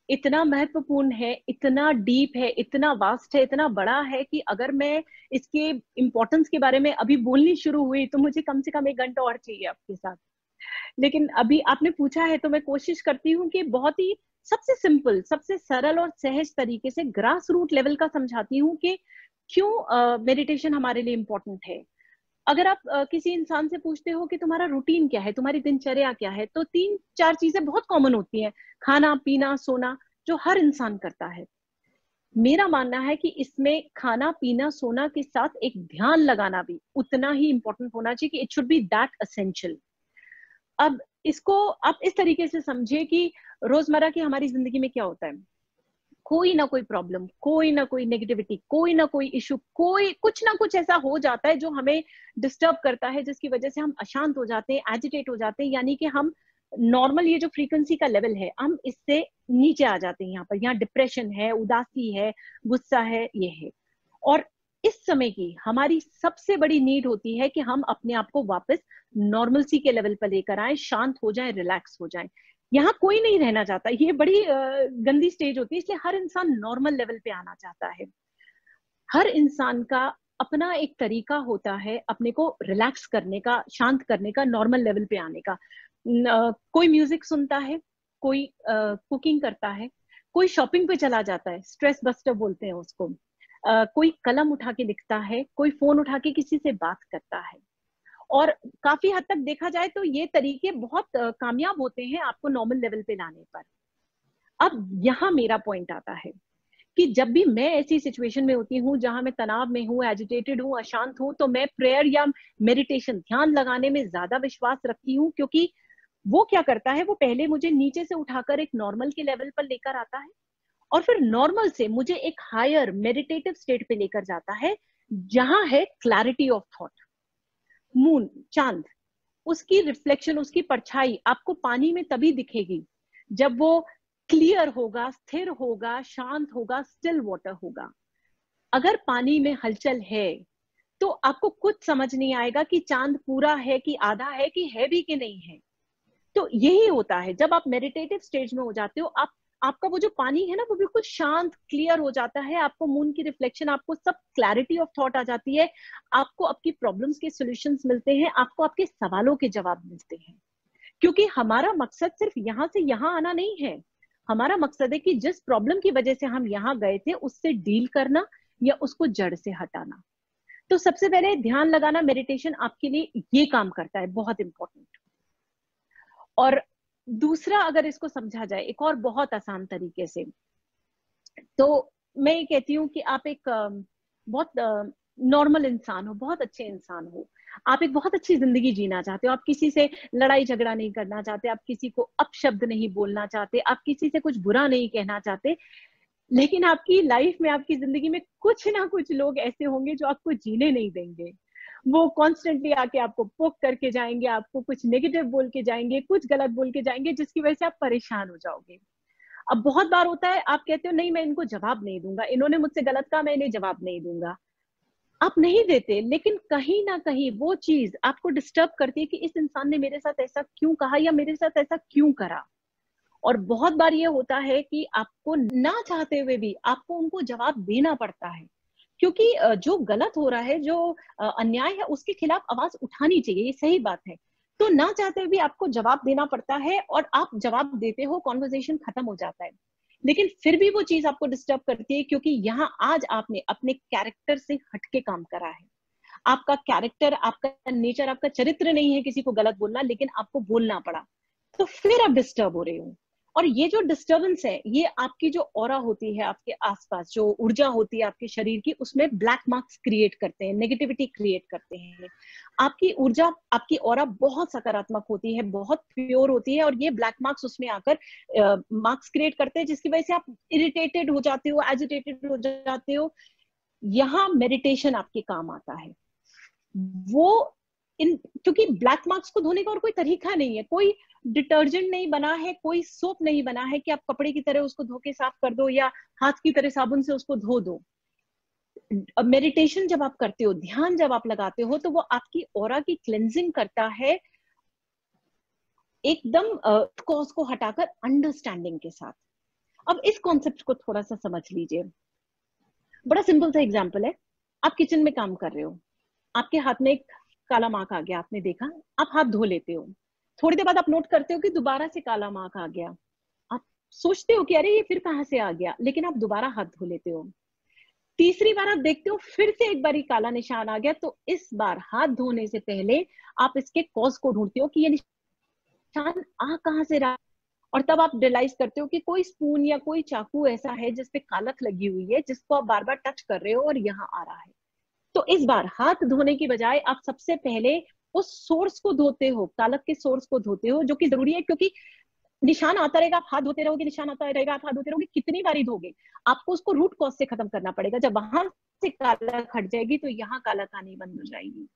इतना महत्वपूर्ण है, इतना डीप है, इतना वास्ट है, इतना बड़ा है कि अगर मैं इसके इम्पोर्टेंस के बारे में अभी बोलनी शुरू हुई तो मुझे कम से कम 1 घंटा और चाहिए आपके साथ। लेकिन अभी आपने पूछा है तो मैं कोशिश करती हूँ कि बहुत ही सबसे सिंपल, सबसे सरल और सहज तरीके से ग्रास रूट लेवल का समझाती हूँ कि क्यों मेडिटेशन हमारे लिए इम्पोर्टेंट है। अगर आप किसी इंसान से पूछते हो कि तुम्हारा रूटीन क्या है, तुम्हारी दिनचर्या क्या है, तो 3-4 चीजें बहुत कॉमन होती हैं। खाना, पीना, सोना, जो हर इंसान करता है। मेरा मानना है कि इसमें खाना, पीना, सोना के साथ एक ध्यान लगाना भी उतना ही इंपॉर्टेंट होना चाहिए कि it should be that essential. अब इसको आप इस तरीके से समझिए कि रोजमर्रा की हमारी जिंदगी में क्या होता है, कोई ना कोई प्रॉब्लम, कोई ना कोई नेगेटिविटी, कोई ना कोई इशू, कोई कुछ ना कुछ ऐसा हो जाता है जो हमें डिस्टर्ब करता है, जिसकी वजह से हम अशांत हो जाते हैं, एजिटेट हो जाते हैं, यानी कि हम नॉर्मल ये जो फ्रीक्वेंसी का लेवल है हम इससे नीचे आ जाते हैं। यहाँ पर, यहाँ डिप्रेशन है, उदासी है, गुस्सा है, ये है। और इस समय की हमारी सबसे बड़ी नीड होती है कि हम अपने आप को वापस नॉर्मलसी के लेवल पर लेकर आए, शांत हो जाए, रिलैक्स हो जाए। यहाँ कोई नहीं रहना चाहता, ये बड़ी गंदी स्टेज होती है, इसलिए हर इंसान नॉर्मल लेवल पे आना चाहता है। हर इंसान का अपना एक तरीका होता है अपने को रिलैक्स करने का, शांत करने का, नॉर्मल लेवल पे आने का। कोई म्यूजिक सुनता है, कोई कुकिंग करता है, कोई शॉपिंग पे चला जाता है, स्ट्रेस बस्टर बोलते हैं उसको, कोई कलम उठा के लिखता है, कोई फोन उठा के किसी से बात करता है। और काफी हद तक देखा जाए तो ये तरीके बहुत कामयाब होते हैं आपको नॉर्मल लेवल पे लाने पर। अब यहाँ मेरा पॉइंट आता है कि जब भी मैं ऐसी सिचुएशन में होती हूँ जहां मैं तनाव में हूँ, एजिटेटेड हूँ, अशांत हूँ, तो मैं प्रेयर या मेडिटेशन, ध्यान लगाने में ज्यादा विश्वास रखती हूँ, क्योंकि वो क्या करता है, वो पहले मुझे नीचे से उठाकर एक नॉर्मल के लेवल पर लेकर आता है और फिर नॉर्मल से मुझे एक हायर मेडिटेटिव स्टेट पे लेकर जाता है जहां है क्लैरिटी ऑफ थॉट। मून, चांद, उसकी रिफ्लेक्शन, उसकी परछाई आपको पानी में तभी दिखेगी जब वो क्लियर होगा, स्थिर होगा, शांत होगा, स्टिल वाटर होगा। अगर पानी में हलचल है तो आपको कुछ समझ नहीं आएगा कि चांद पूरा है कि आधा है कि है भी कि नहीं है। तो यही होता है जब आप मेडिटेटिव स्टेज में हो जाते हो, आपका वो जो पानी है ना वो बिल्कुल शांत, क्लियर हो जाता है। आपको मून की रिफ्लेक्शन, आपको सब क्लैरिटी ऑफ थॉट आ जाती है, आपको आपकी प्रॉब्लम्स के सॉल्यूशंस मिलते हैं, आपको आपके सवालों के जवाब मिलते हैं। क्योंकि हमारा मकसद सिर्फ यहाँ से यहाँ आना नहीं है, हमारा मकसद है कि जिस प्रॉब्लम की वजह से हम यहाँ गए थे उससे डील करना या उसको जड़ से हटाना। तो सबसे पहले ध्यान लगाना, मेडिटेशन आपके लिए ये काम करता है, बहुत इंपॉर्टेंट। और दूसरा, अगर इसको समझा जाए एक और बहुत आसान तरीके से, तो मैं ये कहती हूँ कि आप एक बहुत नॉर्मल इंसान हो, बहुत अच्छे इंसान हो, आप एक बहुत अच्छी जिंदगी जीना चाहते हो, आप किसी से लड़ाई झगड़ा नहीं करना चाहते, आप किसी को अपशब्द नहीं बोलना चाहते, आप किसी से कुछ बुरा नहीं कहना चाहते, लेकिन आपकी लाइफ में, आपकी जिंदगी में कुछ ना कुछ लोग ऐसे होंगे जो आपको जीने नहीं देंगे। वो कॉन्स्टेंटली आके आपको पोक करके जाएंगे, आपको कुछ नेगेटिव बोल के जाएंगे, कुछ गलत बोल के जाएंगे, जिसकी वजह से आप परेशान हो जाओगे। अब बहुत बार होता है आप कहते हो नहीं मैं इनको जवाब नहीं दूंगा, इन्होंने मुझसे गलत कहा, मैं इन्हें जवाब नहीं दूंगा। आप नहीं देते, लेकिन कहीं ना कहीं वो चीज आपको डिस्टर्ब करती है कि इस इंसान ने मेरे साथ ऐसा क्यों कहा या मेरे साथ ऐसा क्यों करा। और बहुत बार ये होता है कि आपको ना चाहते हुए भी आपको उनको जवाब देना पड़ता है, क्योंकि जो गलत हो रहा है, जो अन्याय है, उसके खिलाफ आवाज उठानी चाहिए, ये सही बात है। तो ना चाहते हुए भी आपको जवाब देना पड़ता है और आप जवाब देते हो, कॉन्वर्सेशन खत्म हो जाता है। लेकिन फिर भी वो चीज आपको डिस्टर्ब करती है, क्योंकि यहाँ आज आपने अपने कैरेक्टर से हटके काम करा है। आपका कैरेक्टर, आपका नेचर, आपका चरित्र नहीं है किसी को गलत बोलना, लेकिन आपको बोलना पड़ा, तो फिर आप डिस्टर्ब हो रहे हो। और ये जो डिस्टर्बेंस है, ये आपकी जो ऑरा होती है, आपके आसपास जो ऊर्जा होती है आपके शरीर की, उसमें ब्लैक मार्क्स क्रिएट करते हैं, नेगेटिविटी क्रिएट करते हैं। आपकी ऊर्जा, आपकी ऑरा बहुत सकारात्मक होती है, बहुत प्योर होती है, और ये ब्लैक मार्क्स उसमें आकर मार्क्स क्रिएट करते हैं, जिसकी वजह से आप इरिटेटेड हो जाते हो, एजिटेटेड हो जाते हो। यहाँ मेडिटेशन आपके काम आता है। वो क्योंकि ब्लैक मार्क्स को धोने का और कोई तरीका नहीं है, कोई डिटर्जेंट नहीं बना है, कोई सोप नहीं बना है कि आप कपड़े की तरह उसको धो के साफ कर दो या हाथ की तरह साबुन से उसको धो दो। मेडिटेशन जब आप करते हो, ध्यान जब आप लगाते हो, तो वो आपकी ऑरा की क्लेंजिंग करता है, एकदम कॉज को हटाकर अंडरस्टैंडिंग के साथ। अब इस कॉन्सेप्ट को थोड़ा सा समझ लीजिए। बड़ा सिंपल सा एग्जांपल है, आप किचन में काम कर रहे हो, आपके हाथ में एक काला मार्क आ गया, आपने देखा, आप हाथ धो लेते हो, थोड़ी देर बाद आप नोट करते हो कि दोबारा से काला मार्क आ गया, आप सोचते हो कि अरे ये फिर कहां से आ गया, लेकिन आप दोबारा हाथ धो लेते हो। तीसरी बार आप देखते हो फिर से एक बार काला निशान आ गया, तो इस बार हाथ धोने से पहले आप इसके कॉज को ढूंढते हो कि ये निशान आ कहां से रहा, और तब आप रियलाइज करते हो कि कोई स्पून या कोई चाकू ऐसा है जिसपे कालक लगी हुई है, जिसको आप बार बार टच कर रहे हो और यहाँ आ रहा है। तो इस बार हाथ धोने की बजाय आप सबसे पहले उस सोर्स को धोते हो, कालक के सोर्स को धोते हो, जो कि जरूरी है, क्योंकि निशान आता रहेगा, आप हाथ धोते रहोगे, निशान आता रहेगा, आप हाथ धोते रहोगे, कितनी बारी धोगे, आपको उसको रूट कॉज से खत्म करना पड़ेगा। जब वहां से कालक हट जाएगी तो यहाँ कालक आनी बंद हो जाएगी।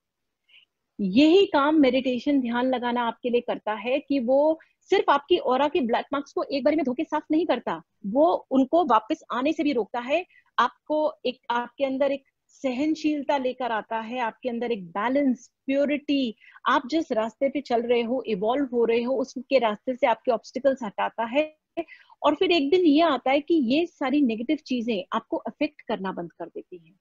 यही काम मेडिटेशन, ध्यान लगाना आपके लिए करता है कि वो सिर्फ आपकी ऑरा के ब्लैक मार्क्स को एक बार में धोके साफ नहीं करता, वो उनको वापस आने से भी रोकता है। आपको एक, आपके अंदर एक सहनशीलता लेकर आता है, आपके अंदर एक बैलेंस, प्योरिटी, आप जिस रास्ते पे चल रहे हो, इवॉल्व हो रहे हो, उसके रास्ते से आपके ऑब्स्टिकल्स हटाता है। और फिर एक दिन ये आता है कि ये सारी नेगेटिव चीजें आपको अफेक्ट करना बंद कर देती हैं,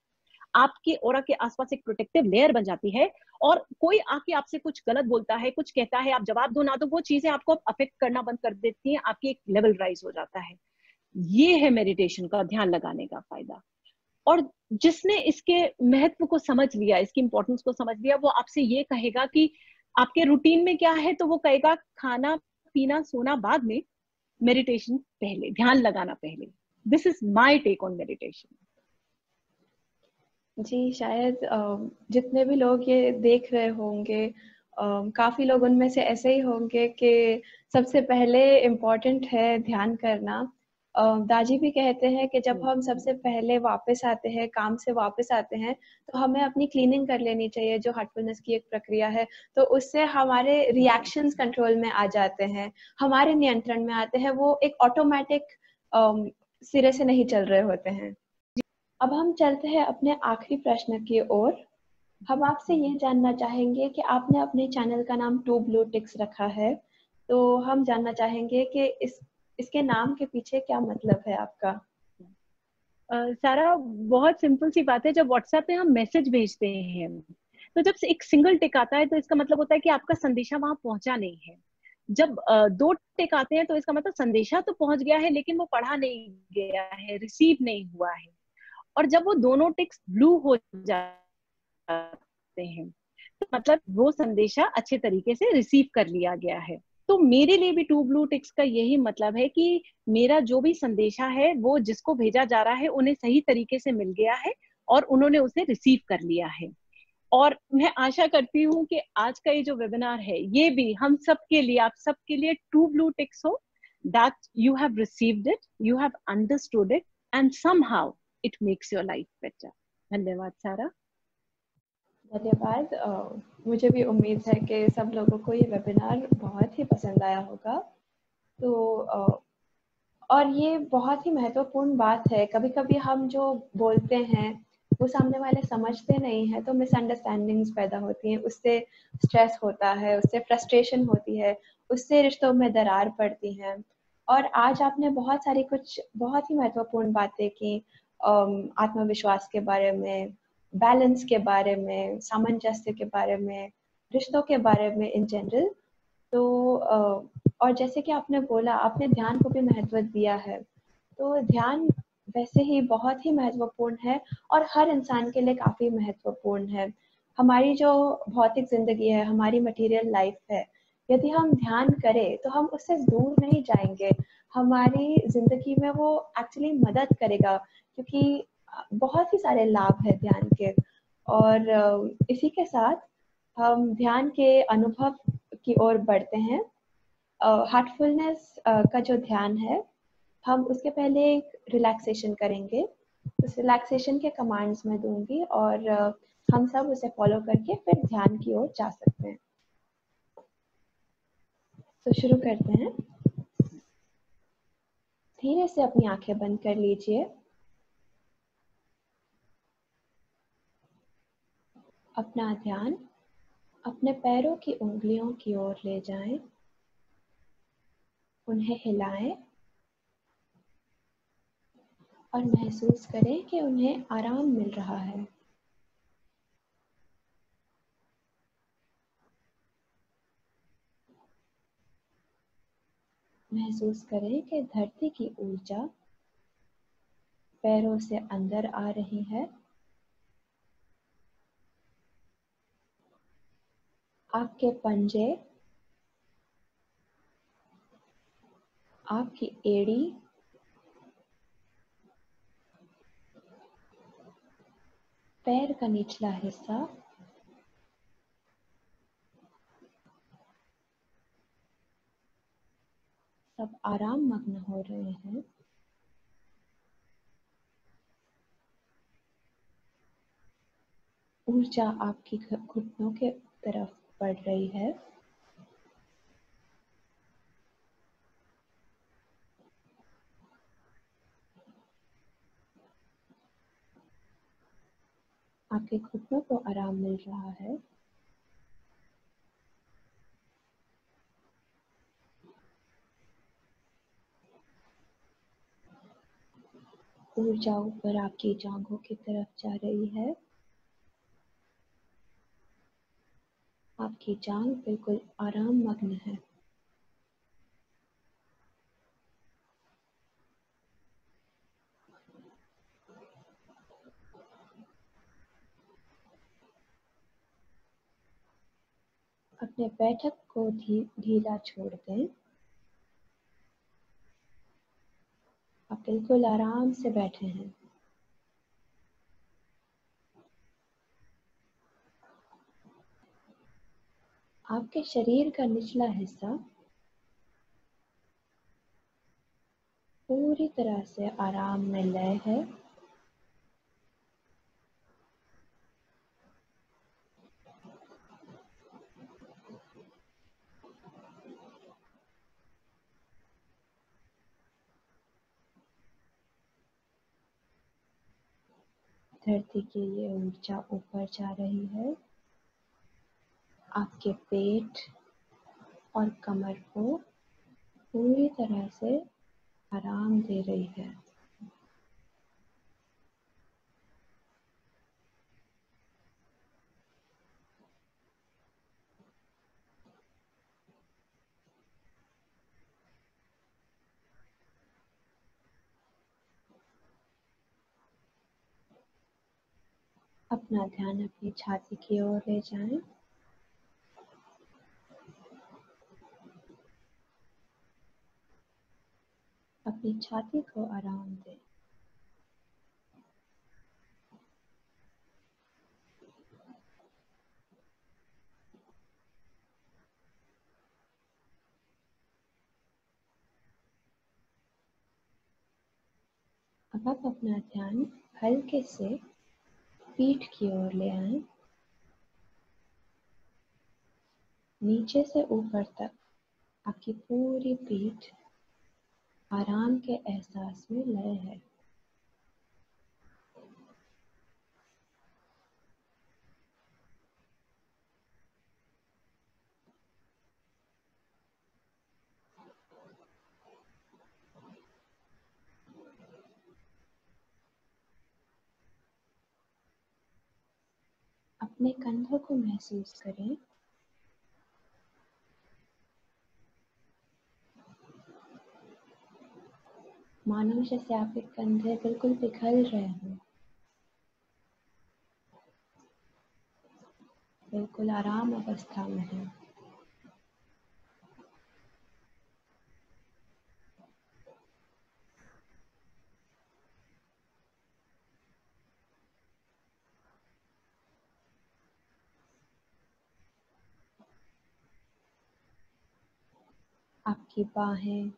आपके ऑरा के आसपास एक प्रोटेक्टिव लेयर बन जाती है, और कोई आके आपसे कुछ गलत बोलता है, कुछ कहता है, आप जवाब दो ना दो, वो चीजें आपको अफेक्ट करना बंद कर देती हैं, आपकी एक लेवल राइज हो जाता है। ये है मेडिटेशन का, ध्यान लगाने का फायदा। और जिसने इसके महत्व को समझ लिया, इसकी इंपॉर्टेंस को समझ लिया, वो आपसे ये कहेगा कि आपके रूटीन में क्या है, तो वो कहेगा खाना पीना सोना बाद में, मेडिटेशन पहले, ध्यान लगाना पहले। This is my take on meditation. जी, शायद जितने भी लोग ये देख रहे होंगे, काफ़ी लोग उनमें से ऐसे ही होंगे कि सबसे पहले इम्पोर्टेंट है ध्यान करना। दाजी भी कहते हैं कि जब हम सबसे पहले वापस आते हैं, काम से वापस आते हैं, तो हमें अपनी क्लीनिंग कर लेनी चाहिए, जो हार्टफुलनेस की एक प्रक्रिया है। तो उससे हमारे रिएक्शंस कंट्रोल में आ जाते हैं, हमारे नियंत्रण में आते हैं, वो एक ऑटोमेटिक सिरे से नहीं चल रहे होते हैं। अब हम चलते हैं अपने आखिरी प्रश्न की ओर। हम आपसे ये जानना चाहेंगे कि आपने अपने चैनल का नाम टू ब्लू टिक्स रखा है, तो हम जानना चाहेंगे कि इसके नाम के पीछे क्या मतलब है आपका? सारा, बहुत सिंपल सी बात है। जब व्हाट्सएप पे हम मैसेज भेजते हैं, तो जब एक सिंगल टिक आता है तो इसका मतलब होता है कि आपका संदेशा वहां पहुंचा नहीं है। जब दो टिक आते हैं तो इसका मतलब संदेशा तो पहुंच गया है, लेकिन वो पढ़ा नहीं गया है, रिसीव नहीं हुआ है। और जब वो दोनों टिक्स ब्लू हो जाते हैं, तो मतलब वो संदेशा अच्छे तरीके से रिसीव कर लिया गया है। तो मेरे लिए भी टू ब्लू टिक्स का यही मतलब है कि मेरा जो भी संदेशा है, वो जिसको भेजा जा रहा है उन्हें सही तरीके से मिल गया है और उन्होंने उसे रिसीव कर लिया है। और मैं आशा करती हूँ कि आज का ये जो वेबिनार है, ये भी हम सबके लिए, आप सबके लिए टू ब्लू टिक्स हो, that you have received it, you have understood it, and somehow it makes your life better. धन्यवाद सारा। धन्यवाद। मुझे भी उम्मीद है कि सब लोगों को ये वेबिनार बहुत ही पसंद आया होगा। तो और ये बहुत ही महत्वपूर्ण बात है, कभी कभी हम जो बोलते हैं वो सामने वाले समझते नहीं हैं, तो मिसअंडरस्टैंडिंग्स पैदा होती हैं, उससे स्ट्रेस होता है, उससे फ्रस्ट्रेशन होती है, उससे रिश्तों में दरार पड़ती हैं। और आज आपने बहुत सारी कुछ बहुत ही महत्वपूर्ण बातें की, आत्मविश्वास के बारे में, बैलेंस के बारे में, सामंजस्य के बारे में, रिश्तों के बारे में इन जनरल। तो और जैसे कि आपने बोला, आपने ध्यान को भी महत्व दिया है, तो ध्यान वैसे ही बहुत ही महत्वपूर्ण है और हर इंसान के लिए काफ़ी महत्वपूर्ण है। हमारी जो भौतिक ज़िंदगी है, हमारी मटेरियल लाइफ है, यदि हम ध्यान करें तो हम उससे दूर नहीं जाएंगे। हमारी जिंदगी में वो एक्चुअली मदद करेगा, क्योंकि बहुत ही सारे लाभ है ध्यान के। और इसी के साथ हम ध्यान के अनुभव की ओर बढ़ते हैं। हार्टफुलनेस का जो ध्यान है, हम उसके पहले एक रिलैक्सेशन करेंगे। उस रिलैक्सेशन के कमांड्स मैं दूंगी और हम सब उसे फॉलो करके फिर ध्यान की ओर जा सकते हैं। तो शुरू करते हैं। धीरे से अपनी आंखें बंद कर लीजिए। अपना ध्यान अपने पैरों की उंगलियों की ओर ले जाएं, उन्हें हिलाएं और महसूस करें कि उन्हें आराम मिल रहा है। महसूस करें कि धरती की ऊर्जा पैरों से अंदर आ रही है। आपके पंजे, आपकी एड़ी, पैर का निचला हिस्सा सब आराम मग्न हो रहे हैं। ऊर्जा आपकी घुटनों के तरफ बढ़ रही है। आपके घुटनों को आराम मिल रहा है। ऊर्जा ऊपर आपकी जांघों की तरफ जा रही है। आपकी जांघ बिल्कुल आराम मग्न है। अपने बैठक को ढीला छोड़ दें। आप बिल्कुल आराम से बैठे हैं। आपके शरीर का निचला हिस्सा पूरी तरह से आराम में लय है। धरती की ये ऊर्जा ऊपर जा रही है। आपके पेट और कमर को पूरी तरह से आराम दे रही है। अपना ध्यान अपनी छाती की ओर ले जाएं। अपनी छाती को आराम दें। अब आप अपना ध्यान हल्के से पीठ की ओर ले आएं। नीचे से ऊपर तक आपकी पूरी पीठ आराम के एहसास में लय है। अपने कंधों को महसूस करें। मानो जैसे आपके कंधे बिल्कुल पिघल रहे हों। बिल्कुल आराम अवस्था में हैं। आपकी बाहें,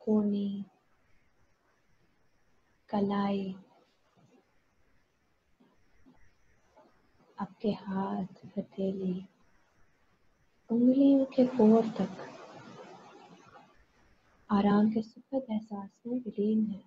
कोहनी, कलाई, आपके हाथ, हथेली, उंगलियों के कोर तक आराम के सुखद एहसास में विलीन है।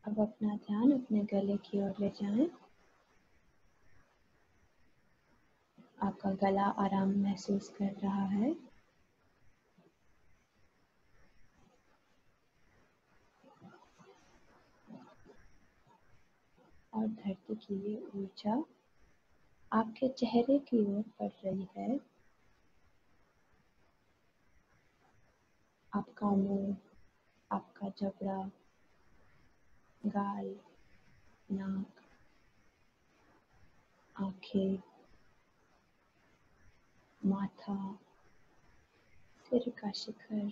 अब अपना ध्यान अपने गले की ओर ले जाएं। आपका गला आराम महसूस कर रहा है। और धरती की ये ऊर्जा आपके चेहरे की ओर बढ़ रही है। आपका मुंह, आपका जबड़ा, गाल, नाक, आंखें, माथा, सिर का शिखर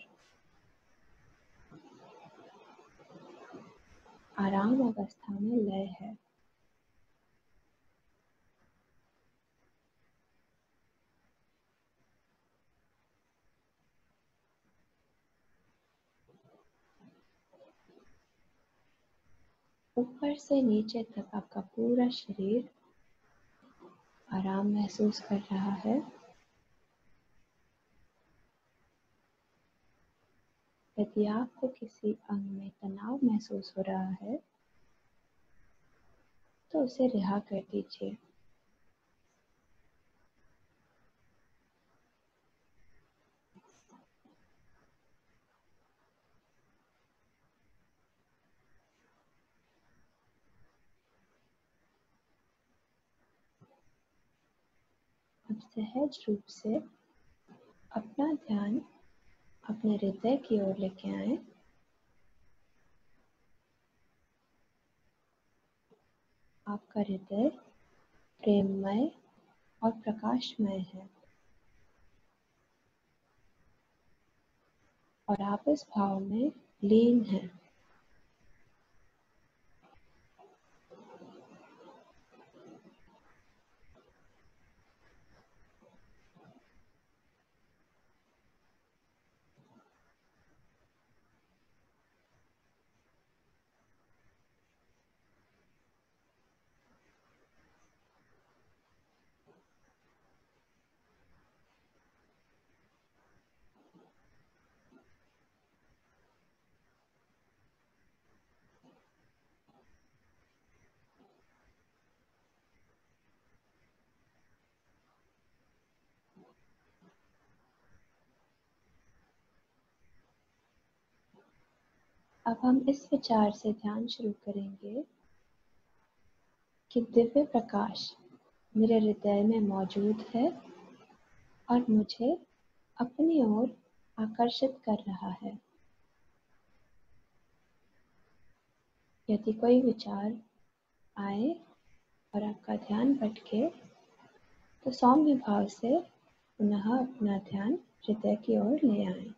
आराम अवस्था में लय है। ऊपर से नीचे तक आपका पूरा शरीर आराम महसूस कर रहा है। यदि आपको किसी अंग में तनाव महसूस हो रहा है तो उसे रिहा कर दीजिए। अब सहज रूप से अपना ध्यान अपने हृदय की ओर लेके आए। आपका हृदय प्रेममय और प्रकाशमय है और आप इस भाव में लीन हैं। अब हम इस विचार से ध्यान शुरू करेंगे कि दिव्य प्रकाश मेरे हृदय में मौजूद है और मुझे अपनी ओर आकर्षित कर रहा है। यदि कोई विचार आए और आपका ध्यान भटके तो सौम्य भाव से पुनः अपना ध्यान हृदय की ओर ले आएं।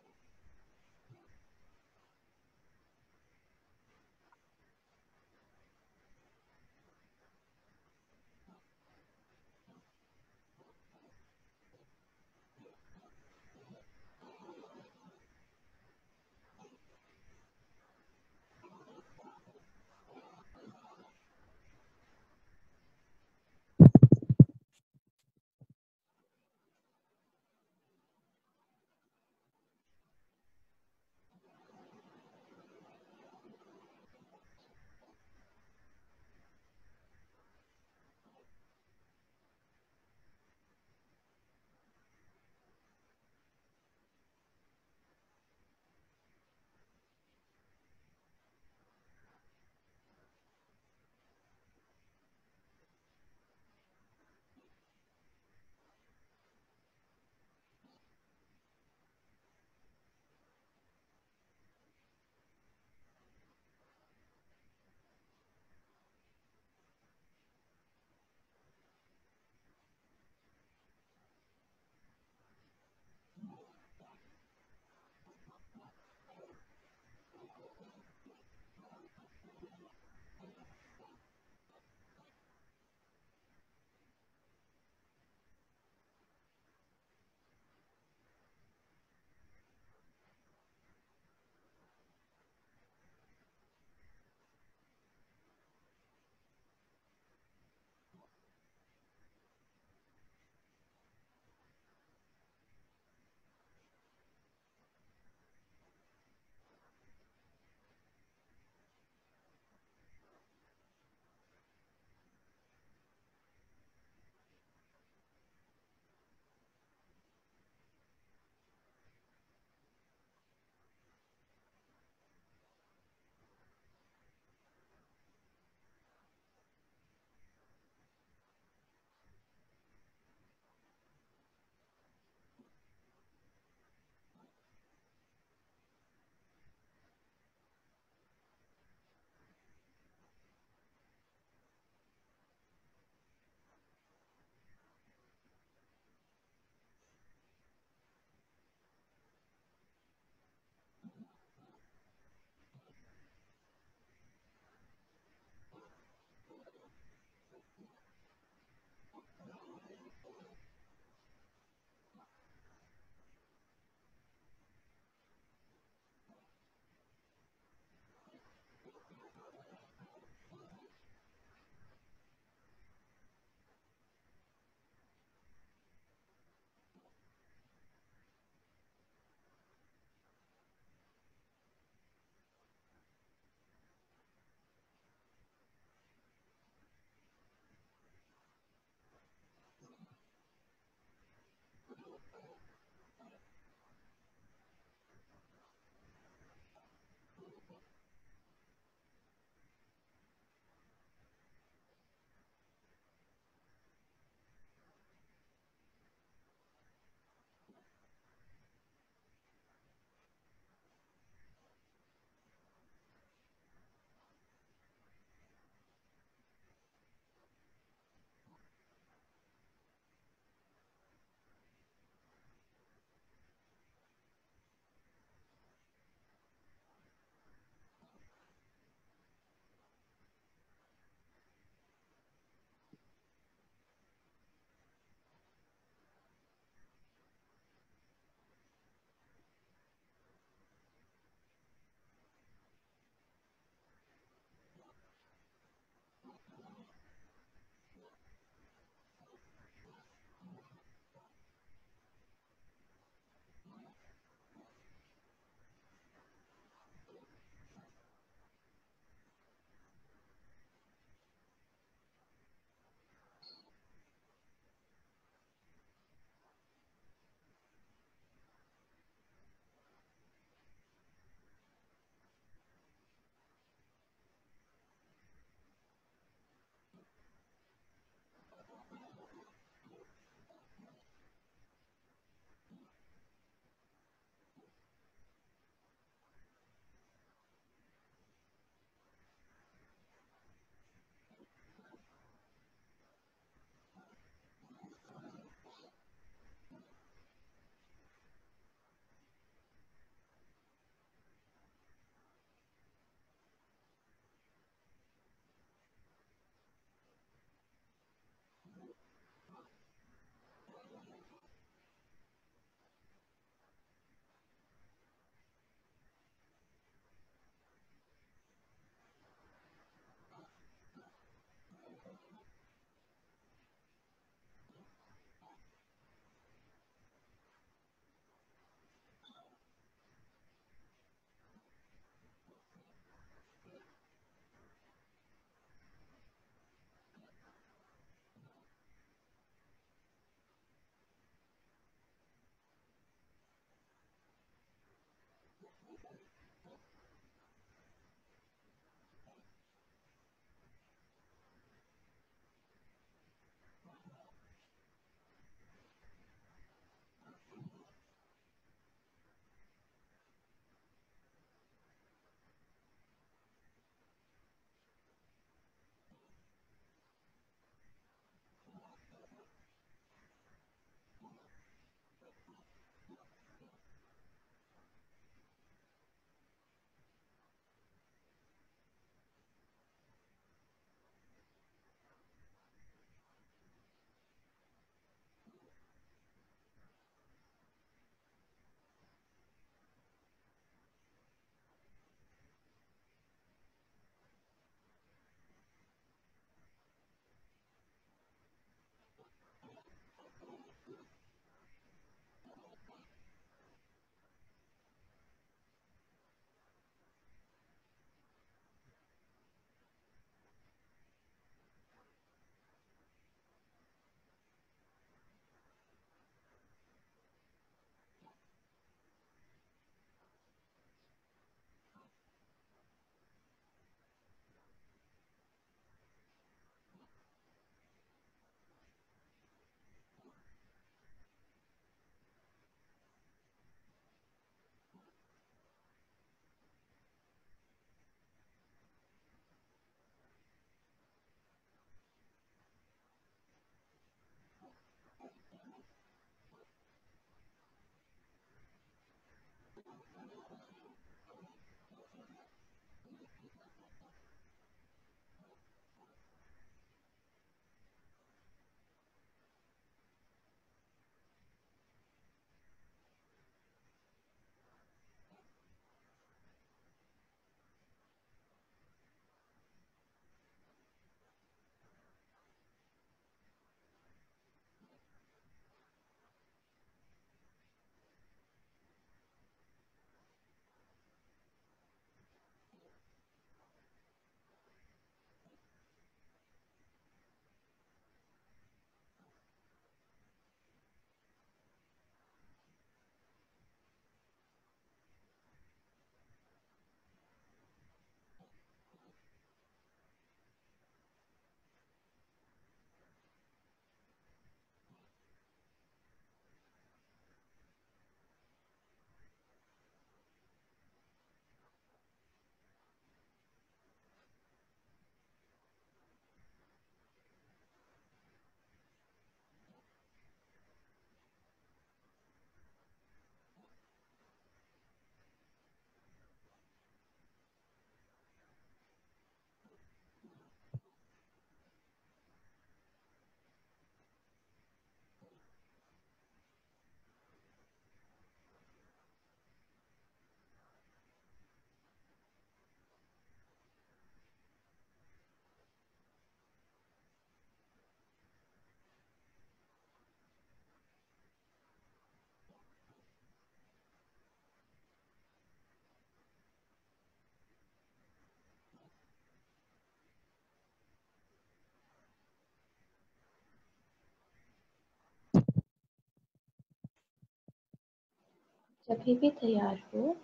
जब भी तैयार हो,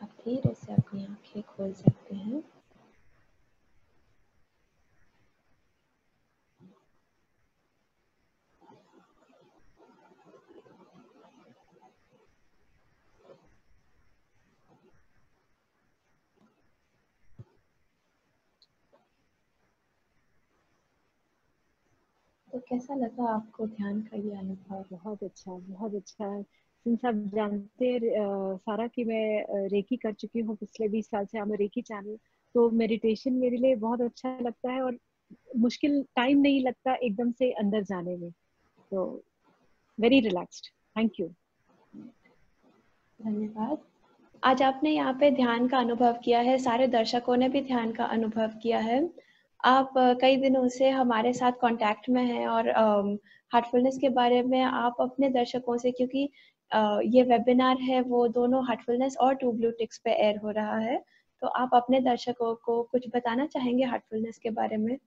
आप धीरे से अपनी आंखें खोल सकते हैं। तो कैसा लगा आपको ध्यान का ये अनुभव? बहुत अच्छा, बहुत अच्छा। सिंस आप जानते हैं सारा कि मैं रेकी कर चुकी हूँ पिछले 20 साल से। मैं रेकी चैनल, तो मेडिटेशन मेरे लिए बहुत अच्छा लगता है और मुश्किल टाइम नहीं लगता एकदम से अंदर जाने में। तो वेरी रिलैक्स्ड। Thank you. धन्यवाद। आज आपने यहाँ पे ध्यान का अनुभव किया है, सारे दर्शकों ने भी ध्यान का अनुभव किया है। आप कई दिनों से हमारे साथ कांटेक्ट में हैं और हार्टफुलनेस के बारे में आप अपने दर्शकों से, क्योंकि ये वेबिनार है वो दोनों हार्टफुलनेस और टू ब्लू टिक्स पे एयर हो रहा है, तो आप अपने दर्शकों को कुछ बताना चाहेंगे हार्टफुलनेस के बारे में?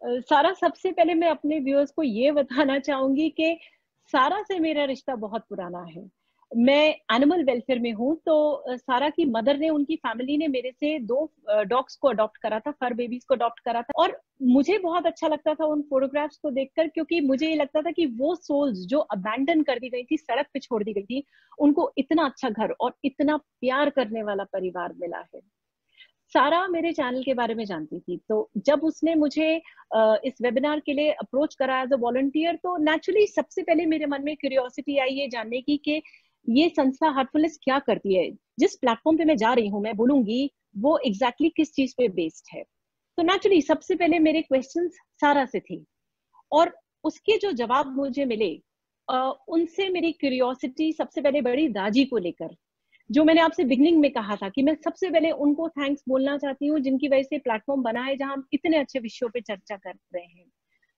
सारा, सबसे पहले मैं अपने व्यूअर्स को ये बताना चाहूंगी कि सारा से मेरा रिश्ता बहुत पुराना है। मैं एनिमल वेलफेयर में हूँ, तो सारा की मदर ने, उनकी फैमिली ने मेरे से 2 डॉग्स को अडॉप्ट करा था, फर बेबीज को अडॉप्ट करा था। और मुझे बहुत अच्छा लगता था उन फोटोग्राफ्स को देखकर, क्योंकि मुझे ये लगता था कि वो सोल्स जो अबैंडन कर दी गई थी, सड़क पे छोड़ दी गई थी, उनको इतना अच्छा घर और इतना प्यार करने वाला परिवार मिला है। सारा मेरे चैनल के बारे में जानती थी, तो जब उसने मुझे इस वेबिनार के लिए अप्रोच करा एज अ वॉलंटियर, तो नेचुरली सबसे पहले मेरे मन में क्यूरियोसिटी आई ये जानने की कि ये संस्था हार्टफुलनेस क्या करती है। जिस प्लेटफॉर्म पे मैं जा रही हूँ, मैं बोलूंगी वो एग्जैक्टली किस चीज पे बेस्ड है। तो नेचुरली सबसे पहले मेरे क्वेश्चंस सारा से थी, और उसके जो जवाब मुझे मिले, उनसे मेरी क्यूरियोसिटी सबसे पहले बढ़ी दाजी को लेकर। जो मैंने आपसे बिगनिंग में कहा था कि मैं सबसे पहले उनको थैंक्स बोलना चाहती हूँ, जिनकी वजह से प्लेटफॉर्म बना है जहां हम इतने अच्छे विषयों पे चर्चा कर रहे हैं।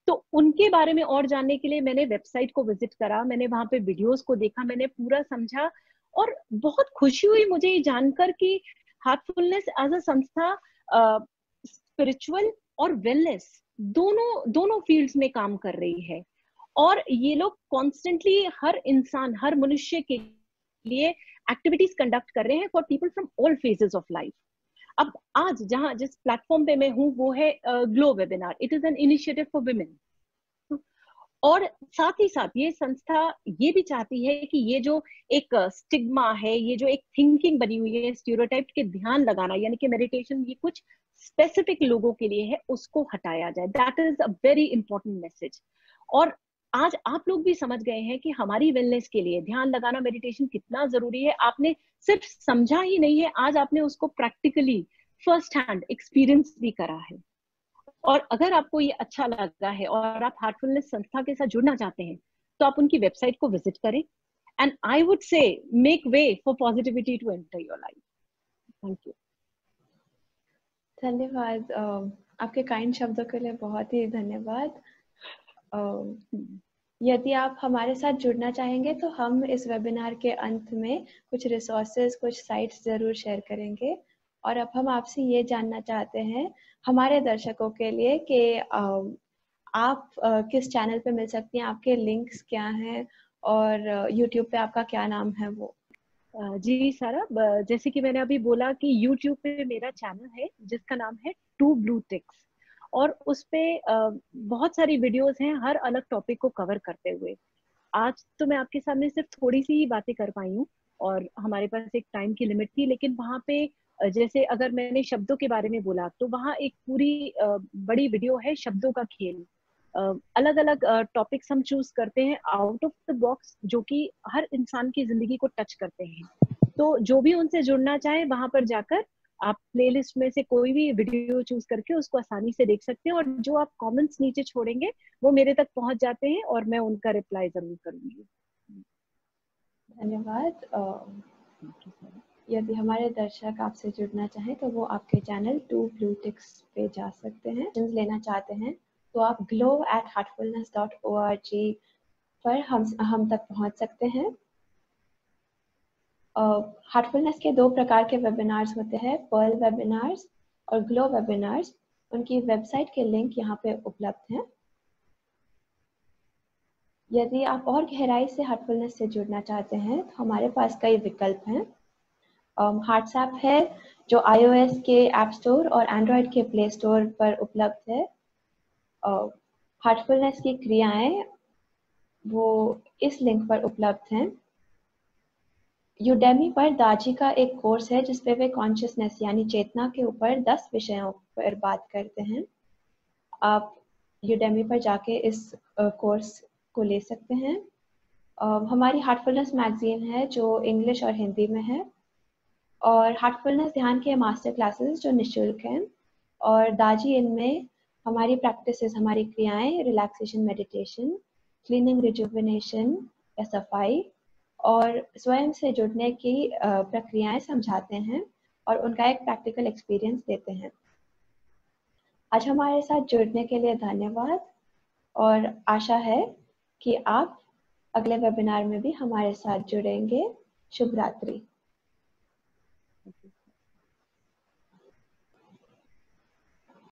तो उनके बारे में और जानने के लिए मैंने वेबसाइट को विजिट करा, मैंने वहां पे वीडियोस को देखा, मैंने पूरा समझा, और बहुत खुशी हुई मुझे ये जानकर कि हार्टफुलनेस एज अ संस्था स्पिरिचुअल और वेलनेस दोनों दोनों फील्ड्स में काम कर रही है। और ये लोग कॉन्स्टेंटली हर इंसान, हर मनुष्य के लिए एक्टिविटीज कंडक्ट कर रहे हैं for people from all phases of life. अब आज जहां जिस प्लेटफॉर्म पे मैं हूँ वो है glow webinar. It is an initiative for women. और साथ ही साथ ये संस्था ये भी चाहती है कि ये जो एक स्टिग्मा है, ये जो एक थिंकिंग बनी हुई है स्टीरियोटाइप के ध्यान लगाना, यानी कि मेडिटेशन ये कुछ स्पेसिफिक लोगों के लिए है, उसको हटाया जाए। That is a very important message. और आज आप लोग भी समझ गए हैं कि हमारी वेलनेस के लिए ध्यान लगाना, मेडिटेशन कितना जरूरी है। आपने सिर्फ समझा ही नहीं है, आज आपने उसको प्रैक्टिकली फर्स्ट हैंड एक्सपीरियंस भी करा है। और अगर आपको ये अच्छा लगा है और आप हार्टफुलनेस संस्था के साथ जुड़ना चाहते हैं, तो आप उनकी वेबसाइट को विजिट करें। And I would say make way for positivity to enter your life. Thank you. धन्यवाद। आपके काइंड शब्दों के लिए बहुत ही धन्यवाद। यदि आप हमारे साथ जुड़ना चाहेंगे तो हम इस वेबिनार के अंत में कुछ रिसोर्सेज, कुछ साइट्स ज़रूर शेयर करेंगे। और अब हम आपसे ये जानना चाहते हैं हमारे दर्शकों के लिए कि आप किस चैनल पे मिल सकती हैं, आपके लिंक्स क्या हैं और यूट्यूब पे आपका क्या नाम है वो? जी सारा, जैसे कि मैंने अभी बोला कि YouTube पे मेरा चैनल है जिसका नाम है टू ब्लू टिक्स, और उस पे बहुत सारी वीडियोस हैं हर अलग टॉपिक को कवर करते हुए। आज तो मैं आपके सामने सिर्फ थोड़ी सी ही बातें कर पाई हूँ, और हमारे पास एक टाइम की लिमिट थी। लेकिन वहां पे जैसे अगर मैंने शब्दों के बारे में बोला, तो वहां एक पूरी बड़ी वीडियो है शब्दों का खेल। अलग अलग टॉपिक्स हम चूज करते हैं आउट ऑफ द बॉक्स, जो कि हर इंसान की जिंदगी को टच करते हैं। तो जो भी उनसे जुड़ना चाहे, वहां पर जाकर आप प्लेलिस्ट में से कोई भी वीडियो चूज करके उसको आसानी से देख सकते हैं। और जो आप कमेंट्स नीचे छोड़ेंगे वो मेरे तक पहुंच जाते हैं, और मैं उनका रिप्लाई जरूर करूंगी। धन्यवाद। यदि हमारे दर्शक आपसे जुड़ना चाहें तो वो आपके चैनल टू ब्लू टिक्स पे जा सकते हैं। लेना चाहते हैं तो आप glow@heartfulness.org पर हम तक पहुंच सकते हैं। हार्टफुलनेस के 2 प्रकार के वेबिनार्स होते हैं, पर्ल वेबिनार्स और ग्लो वेबिनार्स। उनकी वेबसाइट के लिंक यहाँ पे उपलब्ध हैं। यदि आप और गहराई से हार्टफुलनेस से जुड़ना चाहते हैं तो हमारे पास कई विकल्प हैं। हार्ट्सएप है जो iOS के ऐप स्टोर और एंड्रॉयड के प्ले स्टोर पर उपलब्ध है। हार्टफुलनेस की क्रियाएं वो इस लिंक पर उपलब्ध हैं। यूडेमी पर दाजी का एक कोर्स है जिसपे वे कॉन्शियसनेस यानी चेतना के ऊपर 10 विषयों पर बात करते हैं। आप यूडेमी पर जाके इस कोर्स को ले सकते हैं। हमारी हार्टफुलनेस मैगजीन है जो इंग्लिश और हिंदी में है, और हार्टफुलनेस ध्यान के मास्टर क्लासेस जो निःशुल्क हैं, और दाजी इनमें हमारी प्रैक्टिसेस, हमारी क्रियाएं, रिलैक्सेशन, मेडिटेशन, क्लीनिंग, रिजुविनेशन या सफाई और स्वयं से जुड़ने की प्रक्रियाएं समझाते हैं और उनका एक प्रैक्टिकल एक्सपीरियंस देते हैं। आज हमारे साथ जुड़ने के लिए धन्यवाद, और आशा है कि आप अगले वेबिनार में भी हमारे साथ जुड़ेंगे। शुभ रात्रि।